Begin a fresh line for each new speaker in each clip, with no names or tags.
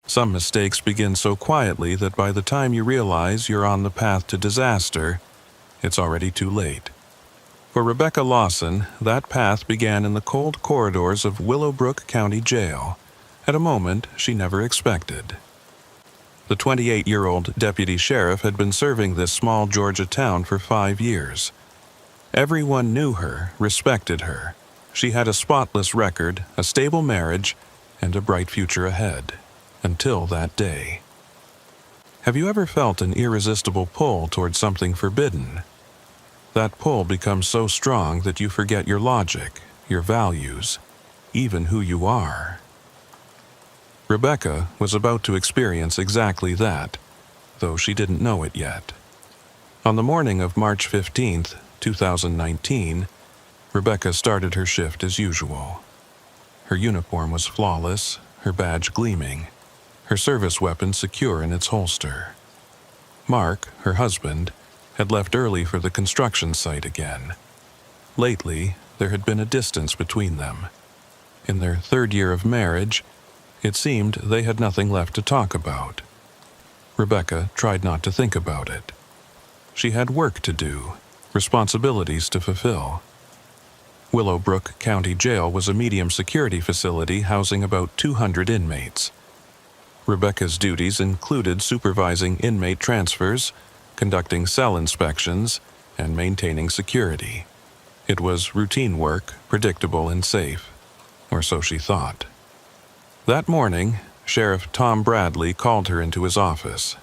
Some mistakes begin so quietly that by the time you realize you're on the path to disaster, it's already too late. For Rebecca Lawson, that path began in the cold corridors of Willowbrook County Jail, at a moment she never expected. The 28-year-old deputy sheriff had been serving this small Georgia town for 5 years. Everyone knew her, respected her. She had a spotless record, a stable marriage, and a bright future ahead. Until that day. Have you ever felt an irresistible pull toward something forbidden? That pull becomes so strong that you forget your logic, your values, even who you are. Rebecca was about to experience exactly that, though she didn't know it yet. On the morning of March 15th, 2019, Rebecca started her shift as usual. Her uniform was flawless, her badge gleaming, her service weapon secure in its holster. Mark, her husband, had left early for the construction site again. Lately, there had been a distance between them. In their 3rd year of marriage, it seemed they had nothing left to talk about. Rebecca tried not to think about it. She had work to do, responsibilities to fulfill. Willowbrook County Jail was a medium security facility housing about 200 inmates. Rebecca's duties included supervising inmate transfers, conducting cell inspections, and maintaining security. It was routine work, predictable and safe, or so she thought. That morning, Sheriff Tom Bradley called her into his office.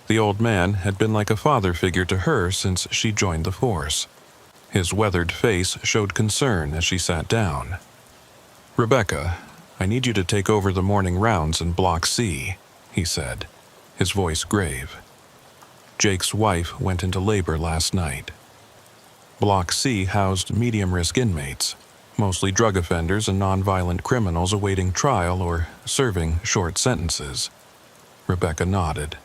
The old man had been like a father figure to her since she joined the force. His weathered face showed concern as she sat down. "Rebecca, I need you to take over the morning rounds in Block C," he said, his voice grave. Jake's wife went into labor last night. Block C housed medium-risk inmates, mostly drug offenders and nonviolent criminals awaiting trial or serving short sentences. Rebecca nodded.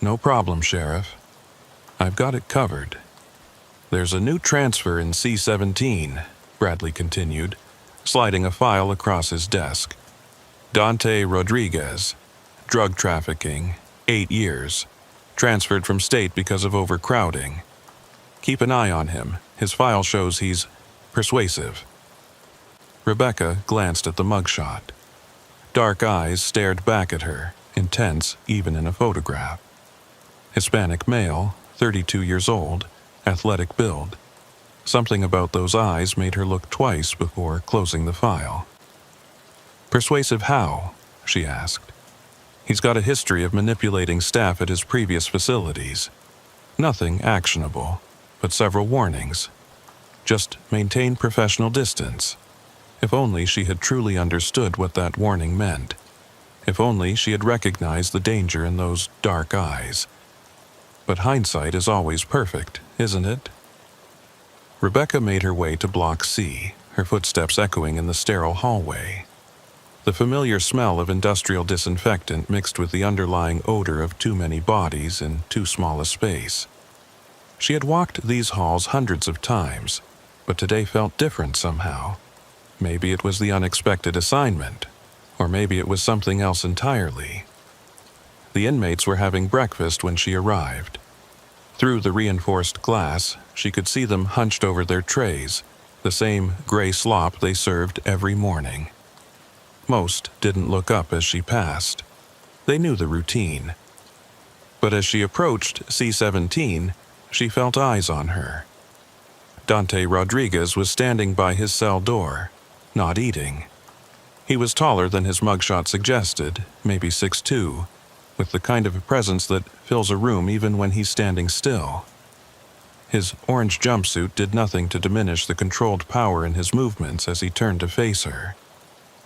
"No problem, Sheriff. I've got it covered." "There's a new transfer in C-17, Bradley continued, sliding a file across his desk. "Dante Rodriguez, drug trafficking, 8 years, transferred from state because of overcrowding. Keep an eye on him. His file shows he's persuasive." Rebecca glanced at the mugshot. Dark eyes stared back at her, intense even in a photograph. Hispanic male, 32 years old, athletic build. Something about those eyes made her look twice before closing the file. "Persuasive how?" she asked. "He's got a history of manipulating staff at his previous facilities. Nothing actionable, but several warnings. Just maintain professional distance." If only she had truly understood what that warning meant. If only she had recognized the danger in those dark eyes. But hindsight is always perfect, isn't it? Rebecca made her way to Block C, her footsteps echoing in the sterile hallway. The familiar smell of industrial disinfectant mixed with the underlying odor of too many bodies in too small a space. She had walked these halls hundreds of times, but today felt different somehow. Maybe it was the unexpected assignment, or maybe it was something else entirely. The inmates were having breakfast when she arrived. Through the reinforced glass, she could see them hunched over their trays, the same gray slop they served every morning. Most didn't look up as she passed. They knew the routine. But as she approached C-17, she felt eyes on her. Dante Rodriguez was standing by his cell door, not eating. He was taller than his mugshot suggested, maybe 6'2", with the kind of presence that fills a room even when he's standing still. His orange jumpsuit did nothing to diminish the controlled power in his movements as he turned to face her.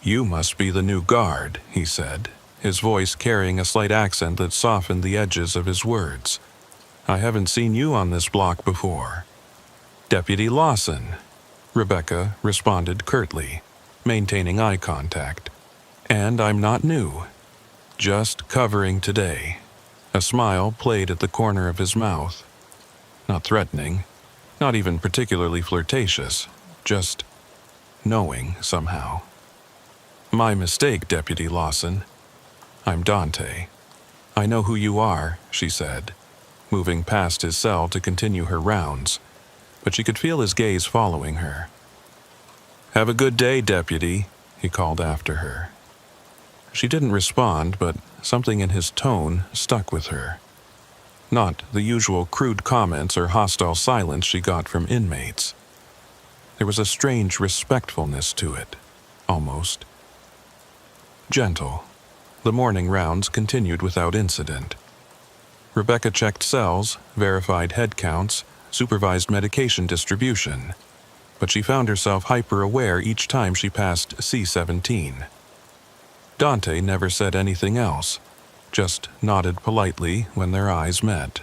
"You must be the new guard," he said, his voice carrying a slight accent that softened the edges of his words. "I haven't seen you on this block before." "Deputy Lawson," Rebecca responded curtly, maintaining eye contact. "And I'm not new. Just covering today." A smile played at the corner of his mouth. Not threatening, not even particularly flirtatious, just knowing somehow. "My mistake, Deputy Lawson." "I'm Dante." "I know who you are," she said, moving past his cell to continue her rounds, but she could feel his gaze following her. "Have a good day, deputy," he called after her. She didn't respond, but something in his tone stuck with her. Not the usual crude comments or hostile silence she got from inmates. There was a strange respectfulness to it, almost. Gentle. The morning rounds continued without incident. Rebecca checked cells, verified head counts, supervised medication distribution, but she found herself hyper-aware each time she passed C-17. Dante never said anything else, just nodded politely when their eyes met.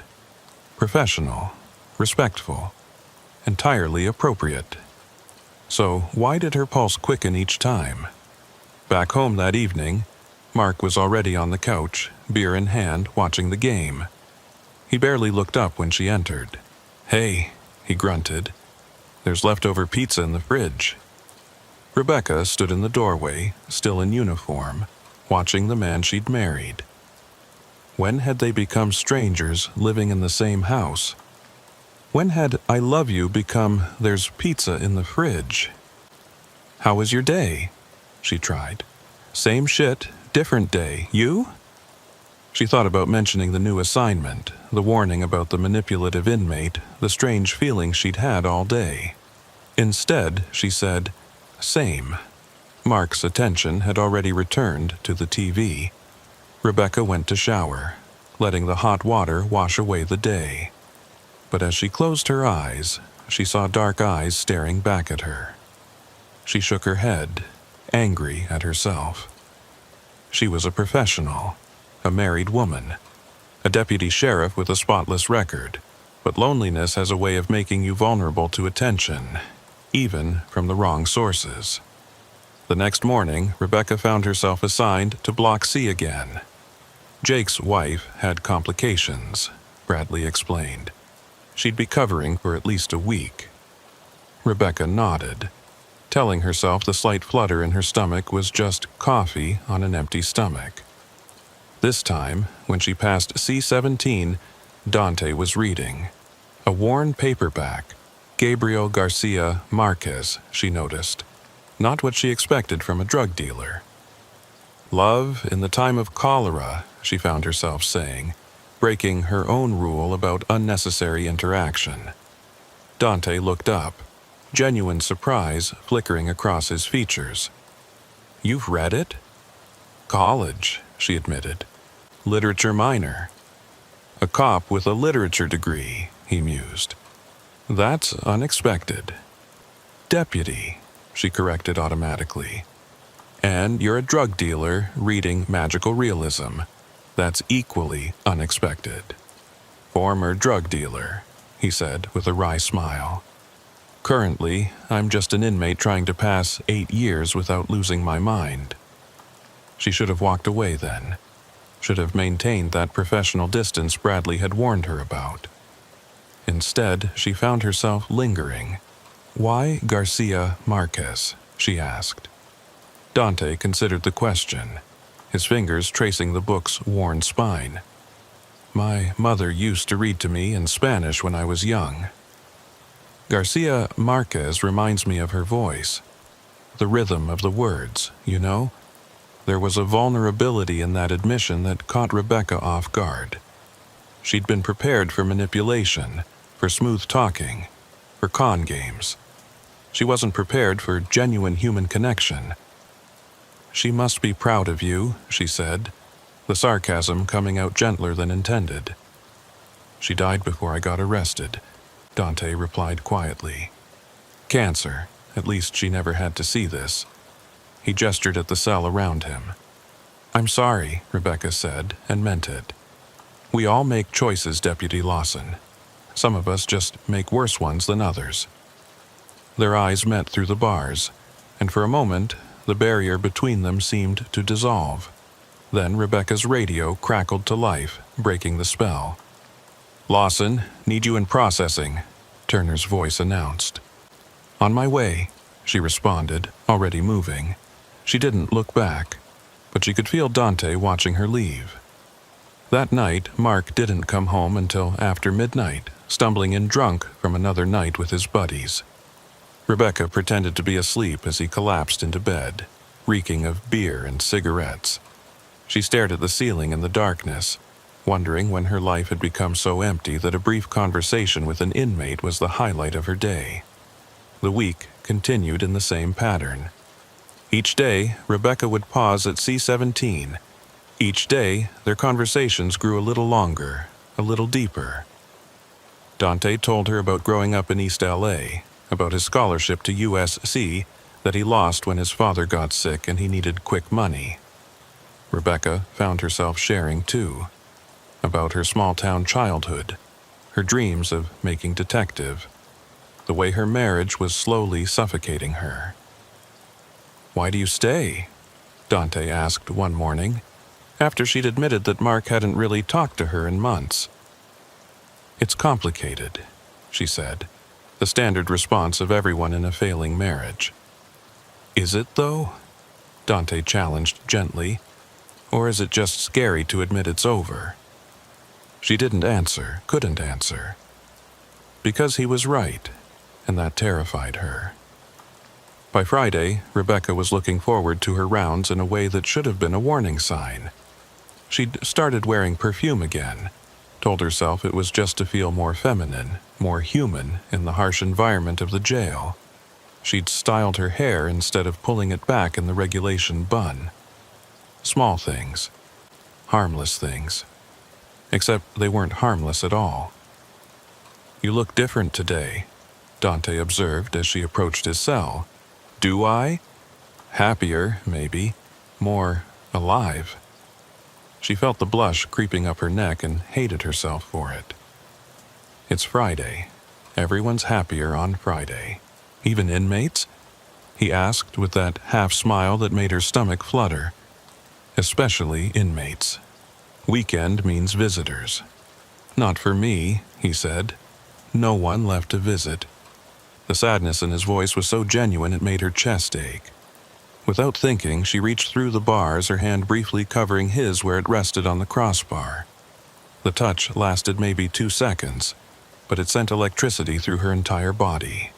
Professional, respectful, entirely appropriate. So why did her pulse quicken each time? Back home that evening, Mark was already on the couch, beer in hand, watching the game. He barely looked up when she entered. "Hey," he grunted. "There's leftover pizza in the fridge." Rebecca stood in the doorway, still in uniform, watching the man she'd married. When had they become strangers living in the same house? When had "I love you" become "there's pizza in the fridge"? "How was your day?" she tried. "Same shit, different day. You?" She thought about mentioning the new assignment, the warning about the manipulative inmate, the strange feeling she'd had all day. Instead, she said, "Same." Mark's attention had already returned to the TV. Rebecca went to shower, letting the hot water wash away the day. But as she closed her eyes, she saw dark eyes staring back at her. She shook her head, angry at herself. She was a professional, a married woman, a deputy sheriff with a spotless record, but loneliness has a way of making you vulnerable to attention, even from the wrong sources. The next morning, Rebecca found herself assigned to Block C again. Jake's wife had complications, Bradley explained. She'd be covering for at least a week. Rebecca nodded, telling herself the slight flutter in her stomach was just coffee on an empty stomach. This time, when she passed C-17, Dante was reading. A worn paperback, Gabriel Garcia Marquez, she noticed. Not what she expected from a drug dealer. "Love in the time of cholera," she found herself saying, breaking her own rule about unnecessary interaction. Dante looked up, genuine surprise flickering across his features. "You've read it?" "College," she admitted. "Literature minor." "A cop with a literature degree," he mused. "That's unexpected." "Deputy," she corrected automatically. "And you're a drug dealer reading magical realism. That's equally unexpected." "Former drug dealer," he said with a wry smile. "Currently, I'm just an inmate trying to pass 8 years without losing my mind." She should have walked away then. Should have maintained that professional distance Bradley had warned her about. Instead, she found herself lingering. "Why Garcia Marquez?" she asked. Dante considered the question, his fingers tracing the book's worn spine. "My mother used to read to me in Spanish when I was young." Garcia Marquez reminds me of her voice. The rhythm of the words, you know? There was a vulnerability in that admission that caught Rebecca off guard. She'd been prepared for manipulation, for smooth talking, for con games. She wasn't prepared for genuine human connection. "She must be proud of you," she said, the sarcasm coming out gentler than intended. "She died before I got arrested," Dante replied quietly. "Cancer. At least she never had to see this." He gestured at the cell around him. "I'm sorry," Rebecca said, and meant it. "We all make choices, Deputy Lawson. Some of us just make worse ones than others." Their eyes met through the bars, and for a moment, the barrier between them seemed to dissolve. Then Rebecca's radio crackled to life, breaking the spell. "Lawson, need you in processing," Turner's voice announced. "On my way," she responded, already moving. She didn't look back. but she could feel Dante watching her leave. That night, Mark didn't come home until after midnight, stumbling in drunk from another night with his buddies. Rebecca pretended to be asleep as he collapsed into bed, reeking of beer and cigarettes. She stared at the ceiling in the darkness, wondering when her life had become so empty that a brief conversation with an inmate was the highlight of her day. The week continued in the same pattern. Each day, Rebecca would pause at C-17. Each day, their conversations grew a little longer, a little deeper. Dante told her about growing up in East LA, about his scholarship to USC that he lost when his father got sick and he needed quick money. Rebecca found herself sharing too, about her small-town childhood, her dreams of making detective, the way her marriage was slowly suffocating her. "Why do you stay?" Dante asked one morning, after she'd admitted that Mark hadn't really talked to her in months. "It's complicated," she said, the standard response of everyone in a failing marriage. "Is it, though?" Dante challenged gently. "Or is it just scary to admit it's over?" She didn't answer, couldn't answer. Because he was right, and that terrified her. By Friday, Rebecca was looking forward to her rounds in a way that should have been a warning sign. She'd started wearing perfume again, told herself it was just to feel more feminine, more human in the harsh environment of the jail. She'd styled her hair instead of pulling it back in the regulation bun. Small things. Harmless things. Except they weren't harmless at all. "You look different today," Dante observed as she approached his cell. "Do I? Happier, maybe. More alive." She felt the blush creeping up her neck and hated herself for it. It's Friday. Everyone's happier on Friday. Even inmates? He asked with that half-smile that made her stomach flutter. Especially inmates. Weekend means visitors. "Not for me," he said. "No one left to visit." The sadness in his voice was so genuine it made her chest ache. Without thinking, she reached through the bars, her hand briefly covering his where it rested on the crossbar. The touch lasted maybe 2 seconds, but it sent electricity through her entire body.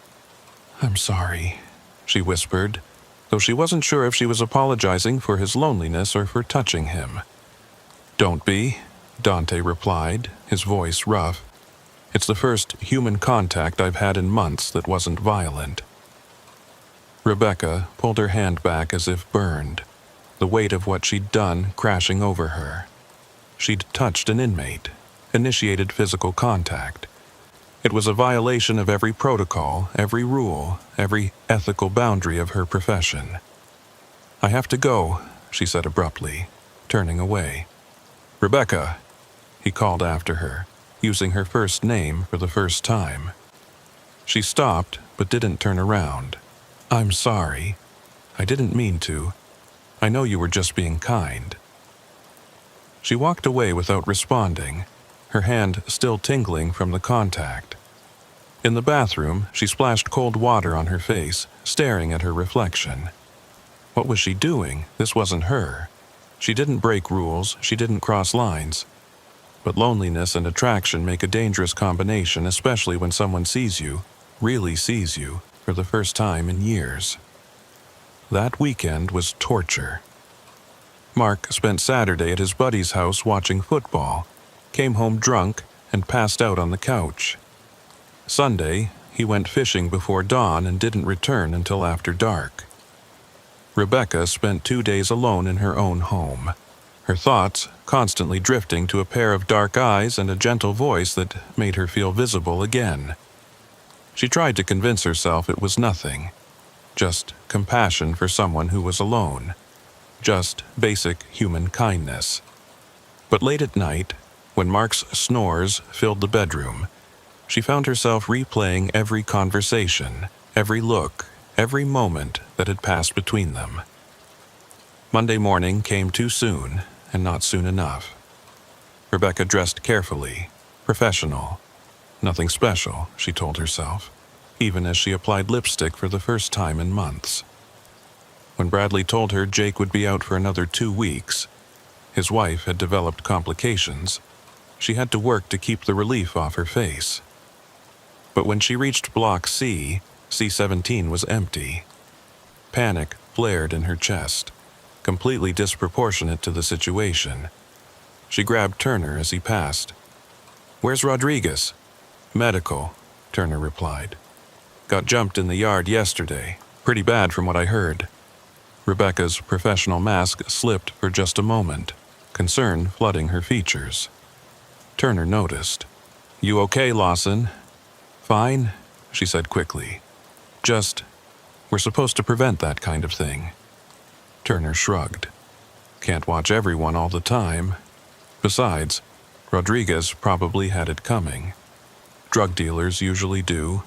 "I'm sorry," she whispered, though she wasn't sure if she was apologizing for his loneliness or for touching him. "Don't be," Dante replied, his voice rough. "It's the first human contact I've had in months that wasn't violent." Rebecca pulled her hand back as if burned, the weight of what she'd done crashing over her. She'd touched an inmate, initiated physical contact. It was a violation of every protocol, every rule, every ethical boundary of her profession. "I have to go," she said abruptly, turning away. "Rebecca," he called after her, using her first name for the first time. She stopped, but didn't turn around. "I'm sorry. I didn't mean to. I know you were just being kind." She walked away without responding, her hand still tingling from the contact. In the bathroom, she splashed cold water on her face, staring at her reflection. What was she doing? This wasn't her. She didn't break rules, she didn't cross lines. But loneliness and attraction make a dangerous combination, especially when someone sees you, really sees you, for the first time in years. That weekend was torture. Mark spent Saturday at his buddy's house watching football, came home drunk, and passed out on the couch. Sunday, he went fishing before dawn and didn't return until after dark. Rebecca spent 2 days alone in her own home, her thoughts constantly drifting to a pair of dark eyes and a gentle voice that made her feel visible again. She tried to convince herself it was nothing, just compassion for someone who was alone, just basic human kindness. But late at night, when Mark's snores filled the bedroom, she found herself replaying every conversation, every look, every moment that had passed between them. Monday morning came too soon, and not soon enough. Rebecca dressed carefully, professional. Nothing special, she told herself, even as she applied lipstick for the first time in months. When Bradley told her Jake would be out for another 2 weeks, his wife had developed complications. She had to work to keep the relief off her face. But when she reached Block C, C-17 was empty. Panic flared in her chest, completely disproportionate to the situation. She grabbed Turner as he passed. "Where's Rodriguez?" "Medical," Turner replied. "Got jumped in the yard yesterday. Pretty bad from what I heard." Rebecca's professional mask slipped for just a moment, concern flooding her features. Turner noticed. "You okay, Lawson?" "Fine," she said quickly. We're supposed to prevent that kind of thing." Turner shrugged. "Can't watch everyone all the time. Besides, Rodriguez probably had it coming. Drug dealers usually do."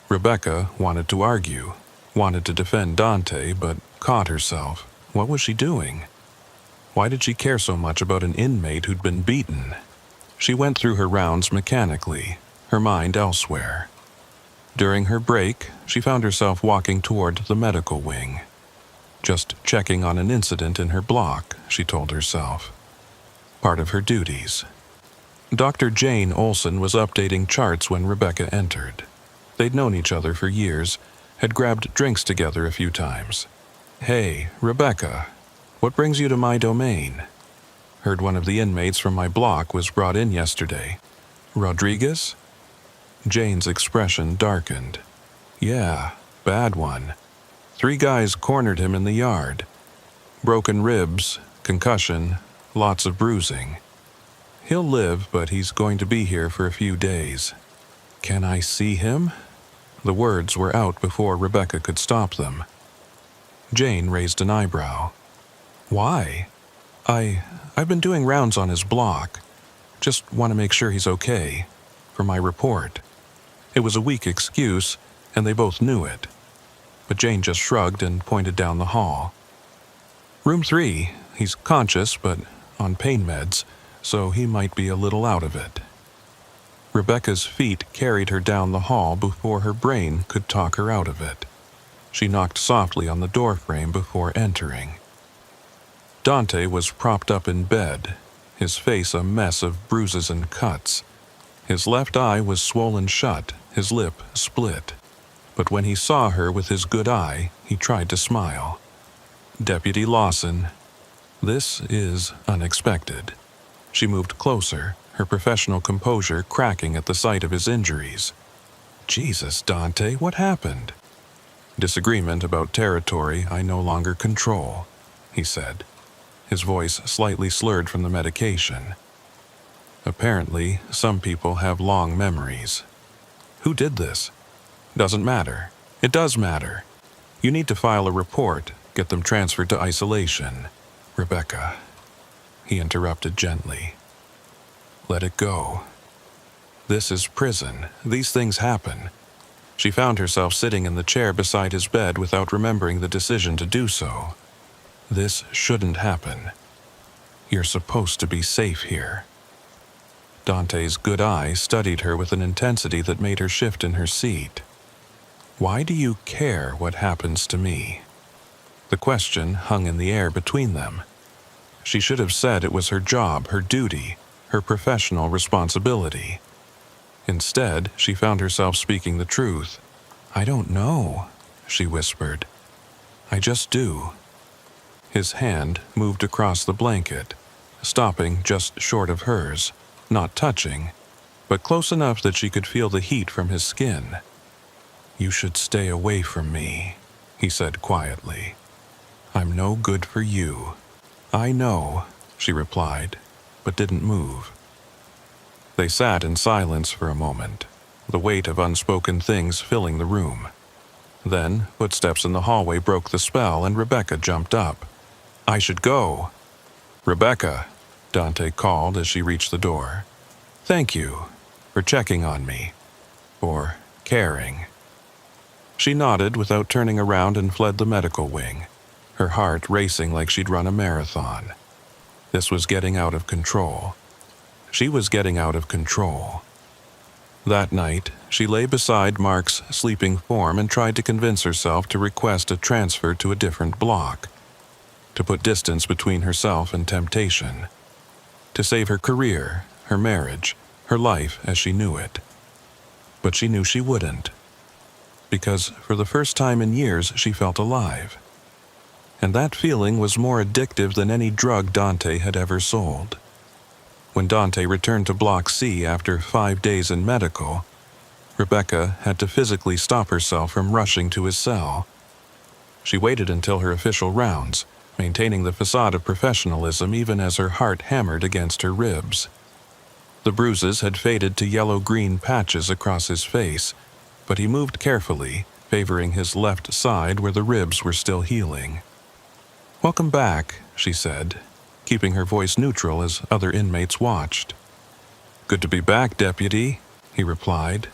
Rebecca wanted to argue, wanted to defend Dante, but caught herself. What was she doing? Why did she care so much about an inmate who'd been beaten? She went through her rounds mechanically, her mind elsewhere. During her break, she found herself walking toward the medical wing. Just checking on an incident in her block, she told herself. Part of her duties. Dr. Jane Olson was updating charts when Rebecca entered. They'd known each other for years, had grabbed drinks together a few times. "Hey, Rebecca, what brings you to my domain?" "Heard one of the inmates from my block was brought in yesterday." "Rodriguez?" Jane's expression darkened. "Yeah, bad one. 3 guys cornered him in the yard. Broken ribs, concussion, lots of bruising. He'll live, but he's going to be here for a few days." "Can I see him?" The words were out before Rebecca could stop them. Jane raised an eyebrow. "Why?" I've been doing rounds on his block. Just want to make sure he's okay. For my report." It was a weak excuse, and they both knew it. But Jane just shrugged and pointed down the hall. "Room 3, he's conscious but on pain meds, so he might be a little out of it." Rebecca's feet carried her down the hall before her brain could talk her out of it. She knocked softly on the doorframe before entering. Dante was propped up in bed, his face a mess of bruises and cuts. His left eye was swollen shut, his lip split. But when he saw her with his good eye, he tried to smile. "Deputy Lawson, this is unexpected." She moved closer, her professional composure cracking at the sight of his injuries. "Jesus, Dante, what happened?" "Disagreement about territory I no longer control," he said, his voice slightly slurred from the medication. "Apparently, some people have long memories." "Who did this?" "Doesn't matter." "It does matter. You need to file a report, get them transferred to isolation." "Rebecca," he interrupted gently. "Let it go. This is prison. These things happen." She found herself sitting in the chair beside his bed without remembering the decision to do so. "This shouldn't happen. You're supposed to be safe here." Dante's good eye studied her with an intensity that made her shift in her seat. "Why do you care what happens to me?" The question hung in the air between them. She should have said it was her job, her duty, her professional responsibility. Instead, she found herself speaking the truth. "I don't know," she whispered. "I just do." His hand moved across the blanket, stopping just short of hers, not touching, but close enough that she could feel the heat from his skin. "You should stay away from me," he said quietly. "I'm no good for you." "I know," she replied, but didn't move. They sat in silence for a moment, the weight of unspoken things filling the room. Then, footsteps in the hallway broke the spell and Rebecca jumped up. "I should go." "Rebecca," Dante called as she reached the door. "Thank you for checking on me, for caring." She nodded without turning around and fled the medical wing, her heart racing like she'd run a marathon. This was getting out of control. She was getting out of control. That night, she lay beside Mark's sleeping form and tried to convince herself to request a transfer to a different block, to put distance between herself and temptation, to save her career, her marriage, her life as she knew it. But she knew she wouldn't, because for the first time in years she felt alive. And that feeling was more addictive than any drug Dante had ever sold. When Dante returned to Block C after 5 days in medical, Rebecca had to physically stop herself from rushing to his cell. She waited until her official rounds, maintaining the facade of professionalism even as her heart hammered against her ribs. The bruises had faded to yellow-green patches across his face, but he moved carefully, favoring his left side where the ribs were still healing. "Welcome back," she said, keeping her voice neutral as other inmates watched. "Good to be back, Deputy," he replied,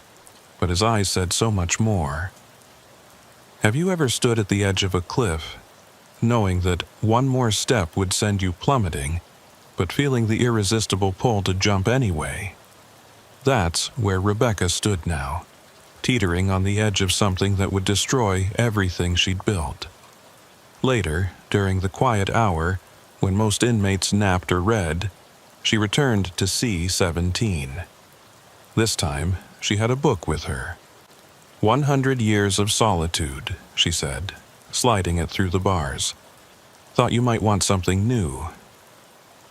but his eyes said so much more. Have you ever stood at the edge of a cliff, knowing that one more step would send you plummeting, but feeling the irresistible pull to jump anyway? That's where Rebecca stood now, teetering on the edge of something that would destroy everything she'd built. Later, during the quiet hour, when most inmates napped or read, she returned to C-17. This time, she had a book with her. 100 Years of Solitude, she said, sliding it through the bars. Thought you might want something new.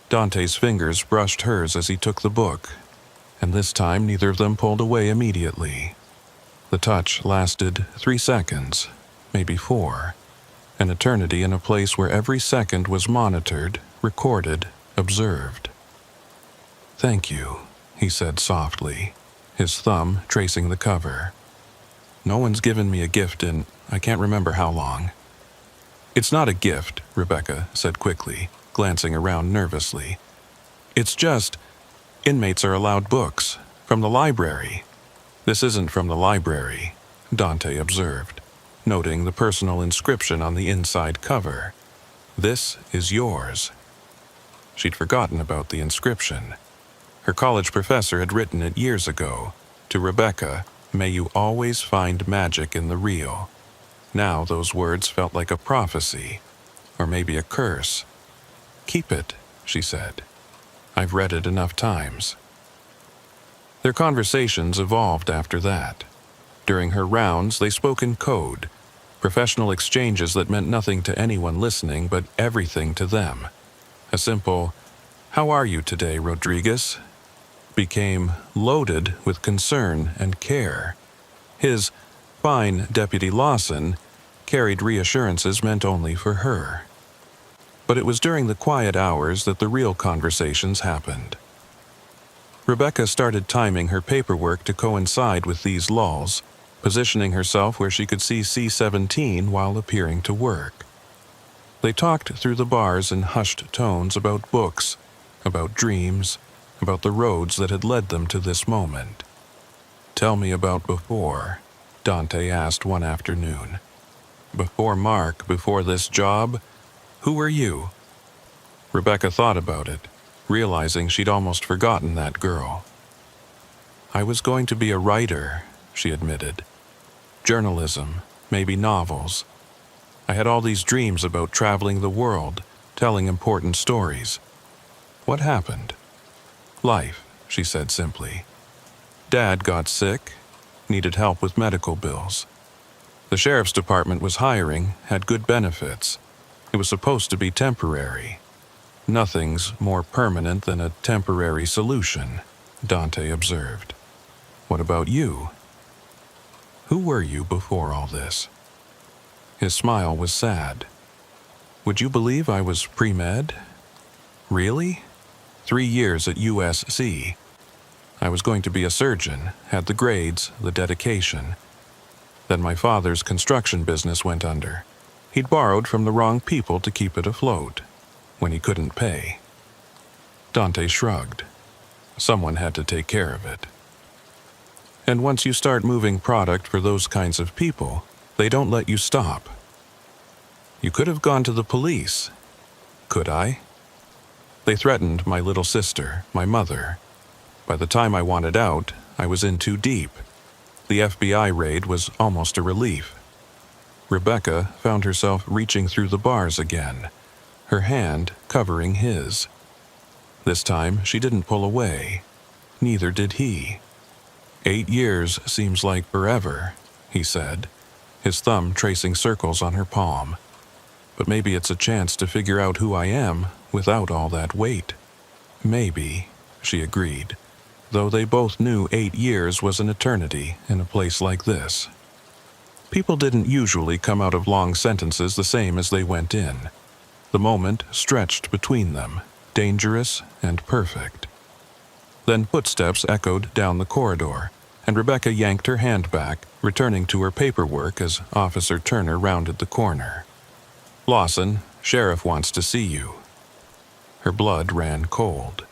Dante's fingers brushed hers as he took the book, and this time neither of them pulled away immediately. The touch lasted 3 seconds, maybe 4. An eternity in a place where every second was monitored, recorded, observed. "Thank you," he said softly, his thumb tracing the cover. "No one's given me a gift in I can't remember how long." "It's not a gift," Rebecca said quickly, glancing around nervously. "It's just, inmates are allowed books, from the library." "This isn't from the library," Dante observed, noting the personal inscription on the inside cover. "This is yours." She'd forgotten about the inscription. Her college professor had written it years ago. To Rebecca, "May you always find magic in the real." Now those words felt like a prophecy, or maybe a curse. "Keep it," she said. "I've read it enough times." Their conversations evolved after that. During her rounds, they spoke in code, professional exchanges that meant nothing to anyone listening but everything to them. A simple, "How are you today, Rodriguez?" became loaded with concern and care. His, "Fine, Deputy Lawson," carried reassurances meant only for her. But it was during the quiet hours that the real conversations happened. Rebecca started timing her paperwork to coincide with these lulls, positioning herself where she could see C-17 while appearing to work. They talked through the bars in hushed tones about books, about dreams, about the roads that had led them to this moment. "Tell me about before," Dante asked one afternoon. "Before Mark, before this job, who were you?" Rebecca thought about it, realizing she'd almost forgotten that girl. "I was going to be a writer," she admitted. "Journalism, maybe novels. I had all these dreams about traveling the world, telling important stories. What happened?" "Life," she said simply. "Dad got sick, needed help with medical bills. The sheriff's department was hiring, had good benefits. It was supposed to be temporary. Nothing's more permanent than a temporary solution," Dante observed. "What about you? Who were you before all this?" His smile was sad. "Would you believe I was pre-med? Really? 3 years at USC. I was going to be a surgeon, had the grades, the dedication. Then my father's construction business went under. He'd borrowed from the wrong people to keep it afloat, when he couldn't pay." Dante shrugged. Someone had to take care of it. "And once you start moving product for those kinds of people, they don't let you stop." "You could have gone to the police." "Could I?" "They threatened my little sister, my mother. By the time I wanted out, I was in too deep. The FBI raid was almost a relief. Rebecca found herself reaching through the bars again, her hand covering his. This time, she didn't pull away. Neither did he. 8 years seems like forever, he said, his thumb tracing circles on her palm. But maybe it's a chance to figure out who I am without all that weight. Maybe, she agreed, though they both knew 8 years was an eternity in a place like this. People didn't usually come out of long sentences the same as they went in. The moment stretched between them, dangerous and perfect. Then footsteps echoed down the corridor, and Rebecca yanked her hand back, returning to her paperwork as Officer Turner rounded the corner. "Lawson, sheriff wants to see you." Her blood ran cold.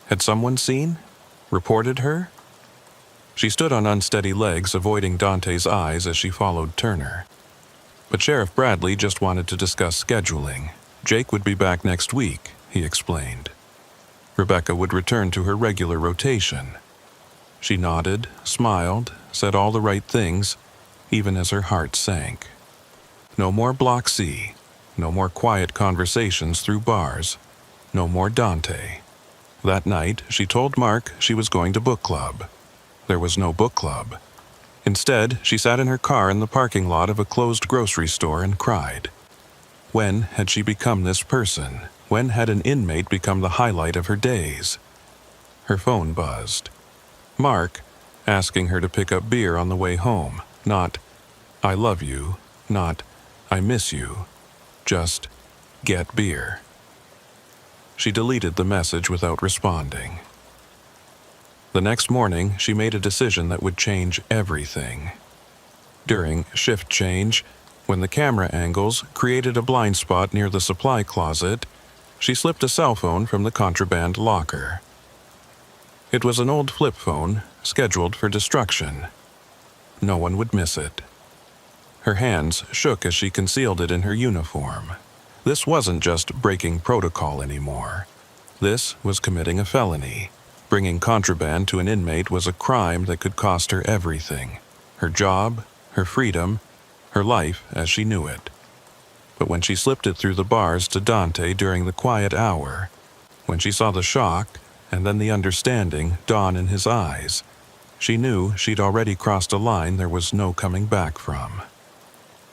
Had someone seen? Reported her? She stood on unsteady legs, avoiding Dante's eyes as she followed Turner. But Sheriff Bradley just wanted to discuss scheduling. Jake would be back next week, he explained. Rebecca would return to her regular rotation. She nodded, smiled, said all the right things, even as her heart sank. No more Block C. No more quiet conversations through bars. No more Dante. That night, she told Mark she was going to book club. There was no book club. Instead, she sat in her car in the parking lot of a closed grocery store and cried. When had she become this person? When had an inmate become the highlight of her days? Her phone buzzed. Mark, asking her to pick up beer on the way home. Not, "I love you," not, "I miss you." Just, "Get beer." She deleted the message without responding. The next morning, she made a decision that would change everything. During shift change, when the camera angles created a blind spot near the supply closet, she slipped a cell phone from the contraband locker. It was an old flip phone, scheduled for destruction. No one would miss it. Her hands shook as she concealed it in her uniform. This wasn't just breaking protocol anymore. This was committing a felony. Bringing contraband to an inmate was a crime that could cost her everything. Her job, her freedom, her life as she knew it. But when she slipped it through the bars to Dante during the quiet hour, when she saw the shock and then the understanding dawn in his eyes, she knew she'd already crossed a line there was no coming back from.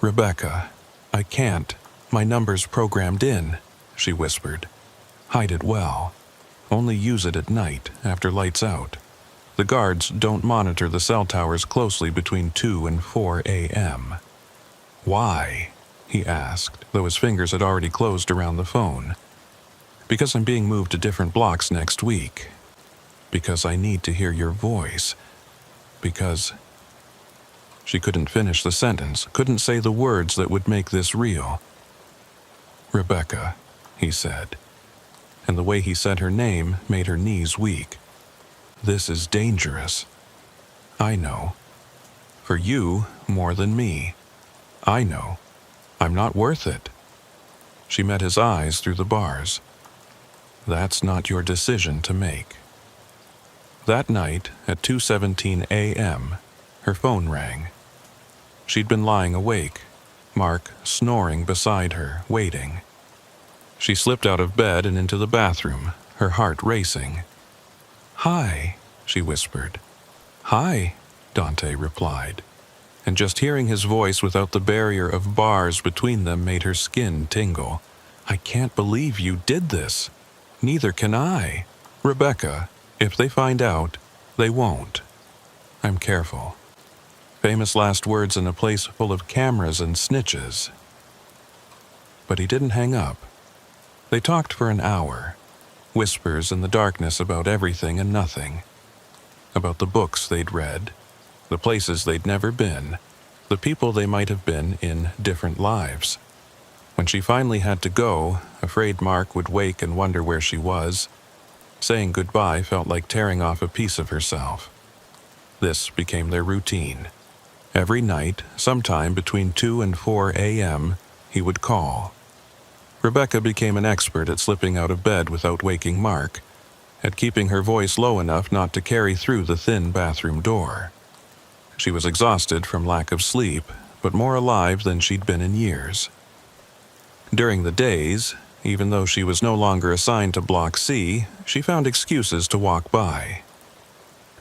"Rebecca, I can't. My number's programmed in," she whispered. "Hide it well. Only use it at night, after lights out. The guards don't monitor the cell towers closely between 2 and 4 a.m. "Why?" he asked, though his fingers had already closed around the phone. "Because I'm being moved to different blocks next week. Because I need to hear your voice. Because..." She couldn't finish the sentence, couldn't say the words that would make this real. "Rebecca," he said, and the way he said her name made her knees weak. "This is dangerous. I know. For you, more than me. I know. I'm not worth it." She met his eyes through the bars. "That's not your decision to make." That night, at 2:17 a.m., her phone rang. She'd been lying awake, Mark snoring beside her, waiting. She slipped out of bed and into the bathroom, her heart racing. "Hi," she whispered. "Hi," Dante replied. And just hearing his voice without the barrier of bars between them made her skin tingle. "I can't believe you did this. Neither can I. Rebecca, if they find out, they won't. I'm careful." Famous last words in a place full of cameras and snitches. But he didn't hang up. They talked for an hour, whispers in the darkness about everything and nothing. About the books they'd read, the places they'd never been, the people they might have been in different lives. When she finally had to go, afraid Mark would wake and wonder where she was, saying goodbye felt like tearing off a piece of herself. This became their routine. Every night, sometime between 2 and 4 a.m., he would call. Rebecca became an expert at slipping out of bed without waking Mark, at keeping her voice low enough not to carry through the thin bathroom door. She was exhausted from lack of sleep, but more alive than she'd been in years. During the days, even though she was no longer assigned to Block C, she found excuses to walk by.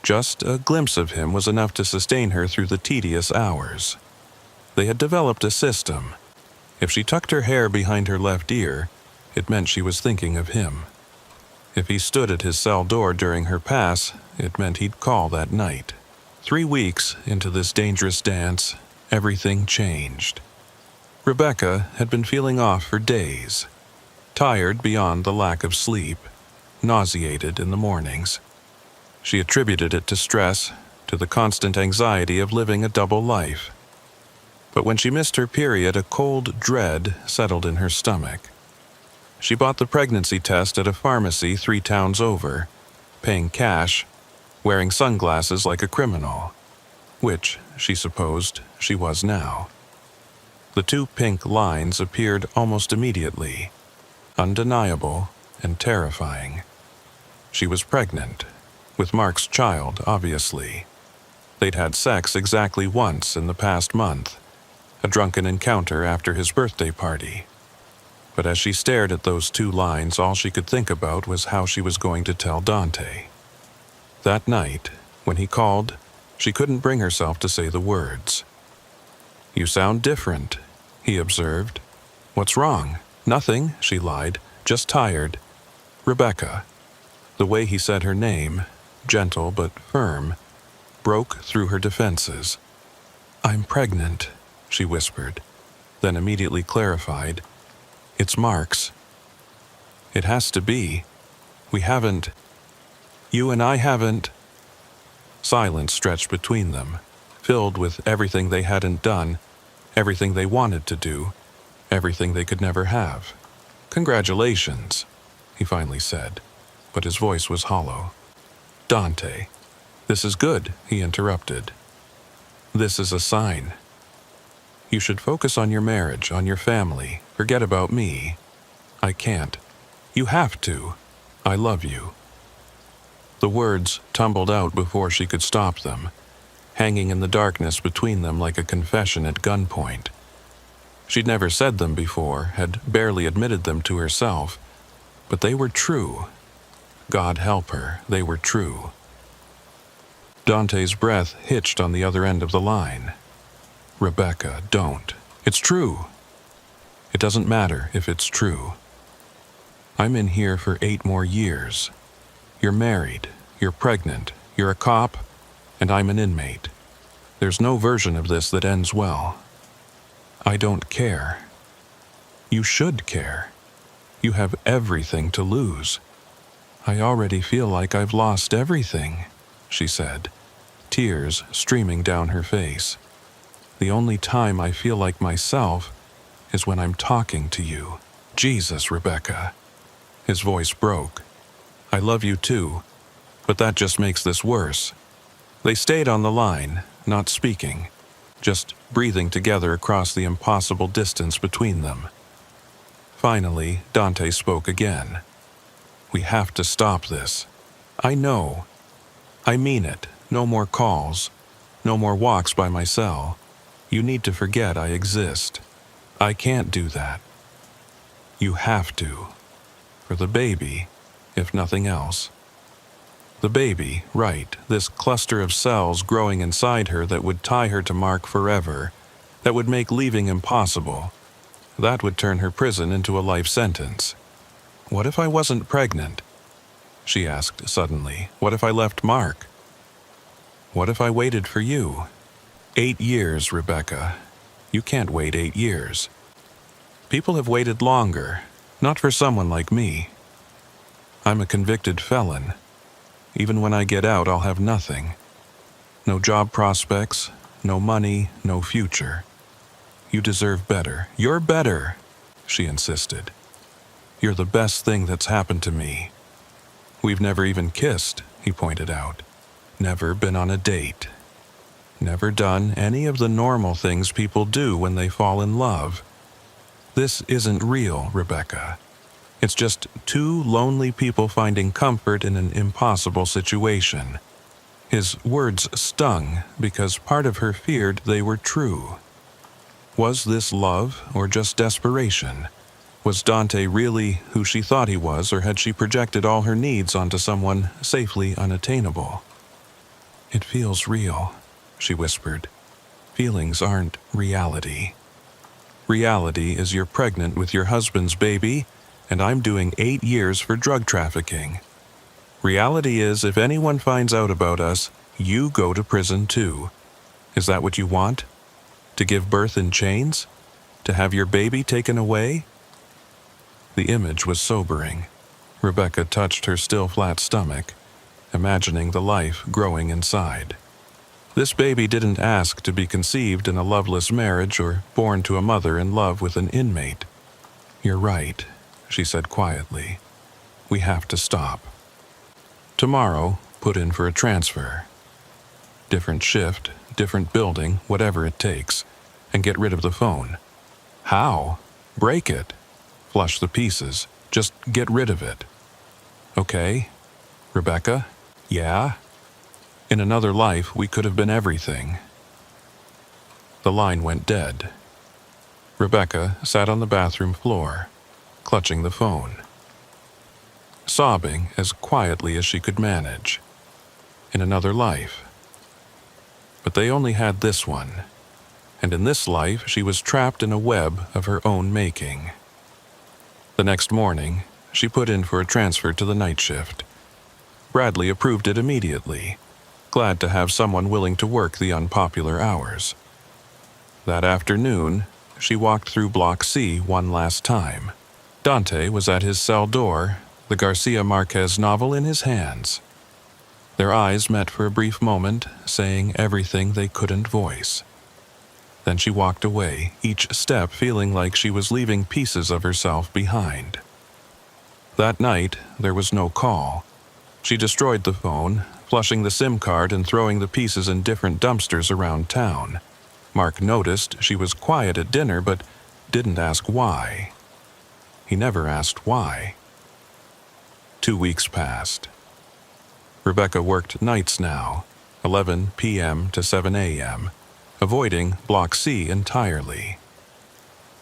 Just a glimpse of him was enough to sustain her through the tedious hours. They had developed a system. If she tucked her hair behind her left ear, it meant she was thinking of him. If he stood at his cell door during her pass, it meant he'd call that night. 3 weeks into this dangerous dance, everything changed. Rebecca had been feeling off for days, tired beyond the lack of sleep, nauseated in the mornings. She attributed it to stress, to the constant anxiety of living a double life. But when she missed her period, a cold dread settled in her stomach. She bought the pregnancy test at a pharmacy 3 towns over, paying cash, wearing sunglasses like a criminal, which, she supposed, she was now. The 2 pink lines appeared almost immediately, undeniable and terrifying. She was pregnant, with Mark's child, obviously. They'd had sex exactly once in the past month, a drunken encounter after his birthday party. But as she stared at those 2 lines, all she could think about was how she was going to tell Dante. That night, when he called, she couldn't bring herself to say the words. "You sound different," he observed. "What's wrong?" "Nothing," she lied. "Just tired." "Rebecca." The way he said her name, gentle but firm, broke through her defenses. "I'm pregnant," she whispered, then immediately clarified. "It's Mark's." "It has to be. We haven't. You and I haven't." Silence stretched between them, filled with everything they hadn't done, everything they wanted to do, everything they could never have. "Congratulations," he finally said, but his voice was hollow. "Dante." "This is good," he interrupted. "This is a sign. You should focus on your marriage, on your family. Forget about me." "I can't." "You have to. I love you." The words tumbled out before she could stop them, hanging in the darkness between them like a confession at gunpoint. She'd never said them before, had barely admitted them to herself, but they were true. God help her, they were true. Dante's breath hitched on the other end of the line. "Rebecca, don't. It's true." "It doesn't matter if it's true. I'm in here for 8 more years. You're married, you're pregnant, you're a cop, and I'm an inmate. There's no version of this that ends well. I don't care. You should care. You have everything to lose." "I already feel like I've lost everything," she said, tears streaming down her face. "The only time I feel like myself is when I'm talking to you." "Jesus, Rebecca." His voice broke. "I love you too, but that just makes this worse." They stayed on the line, not speaking, just breathing together across the impossible distance between them. Finally, Dante spoke again. "We have to stop this. I know. I mean it. No more calls. No more walks by my cell. You need to forget I exist. I can't do that. You have to. For the baby, if nothing else." The baby, right, this cluster of cells growing inside her that would tie her to Mark forever, that would make leaving impossible, that would turn her prison into a life sentence. "What if I wasn't pregnant?" she asked suddenly. "What if I left Mark? What if I waited for you? 8 years, Rebecca. You can't wait 8 years. People have waited longer, not for someone like me. I'm a convicted felon. Even when I get out, I'll have nothing. No job prospects, no money, no future. You deserve better. You're better," she insisted. "You're the best thing that's happened to me. We've never even kissed," he pointed out. "Never been on a date. Never done any of the normal things people do when they fall in love. This isn't real, Rebecca. It's just two lonely people finding comfort in an impossible situation. His words stung because part of her feared they were true. Was this love or just desperation? Was Dante really who she thought he was, or had she projected all her needs onto someone safely unattainable? "It feels real," she whispered. "Feelings aren't reality. Reality is you're pregnant with your husband's baby, and I'm doing 8 years for drug trafficking. Reality is if anyone finds out about us, you go to prison too. Is that what you want? To give birth in chains? To have your baby taken away?" The image was sobering. Rebecca touched her still flat stomach, imagining the life growing inside. This baby didn't ask to be conceived in a loveless marriage or born to a mother in love with an inmate. "You're right," she said quietly. "We have to stop. Tomorrow, put in for a transfer. Different shift, different building, whatever it takes, and get rid of the phone." "How? Break it. Flush the pieces. Just get rid of it." "Okay. Rebecca? Yeah? In another life, we could have been everything." The line went dead. Rebecca sat on the bathroom floor, clutching the phone, sobbing as quietly as she could manage. In another life. But they only had this one, and in this life she was trapped in a web of her own making. The next morning, she put in for a transfer to the night shift. Bradley approved it immediately, glad to have someone willing to work the unpopular hours. That afternoon, she walked through Block C one last time. Dante was at his cell door, the Garcia Marquez novel in his hands. Their eyes met for a brief moment, saying everything they couldn't voice. Then she walked away, each step feeling like she was leaving pieces of herself behind. That night, there was no call. She destroyed the phone, flushing the SIM card and throwing the pieces in different dumpsters around town. Mark noticed she was quiet at dinner, but didn't ask why. He never asked why. 2 weeks passed. Rebecca worked nights now, 11 p.m. to 7 a.m., avoiding Block C entirely.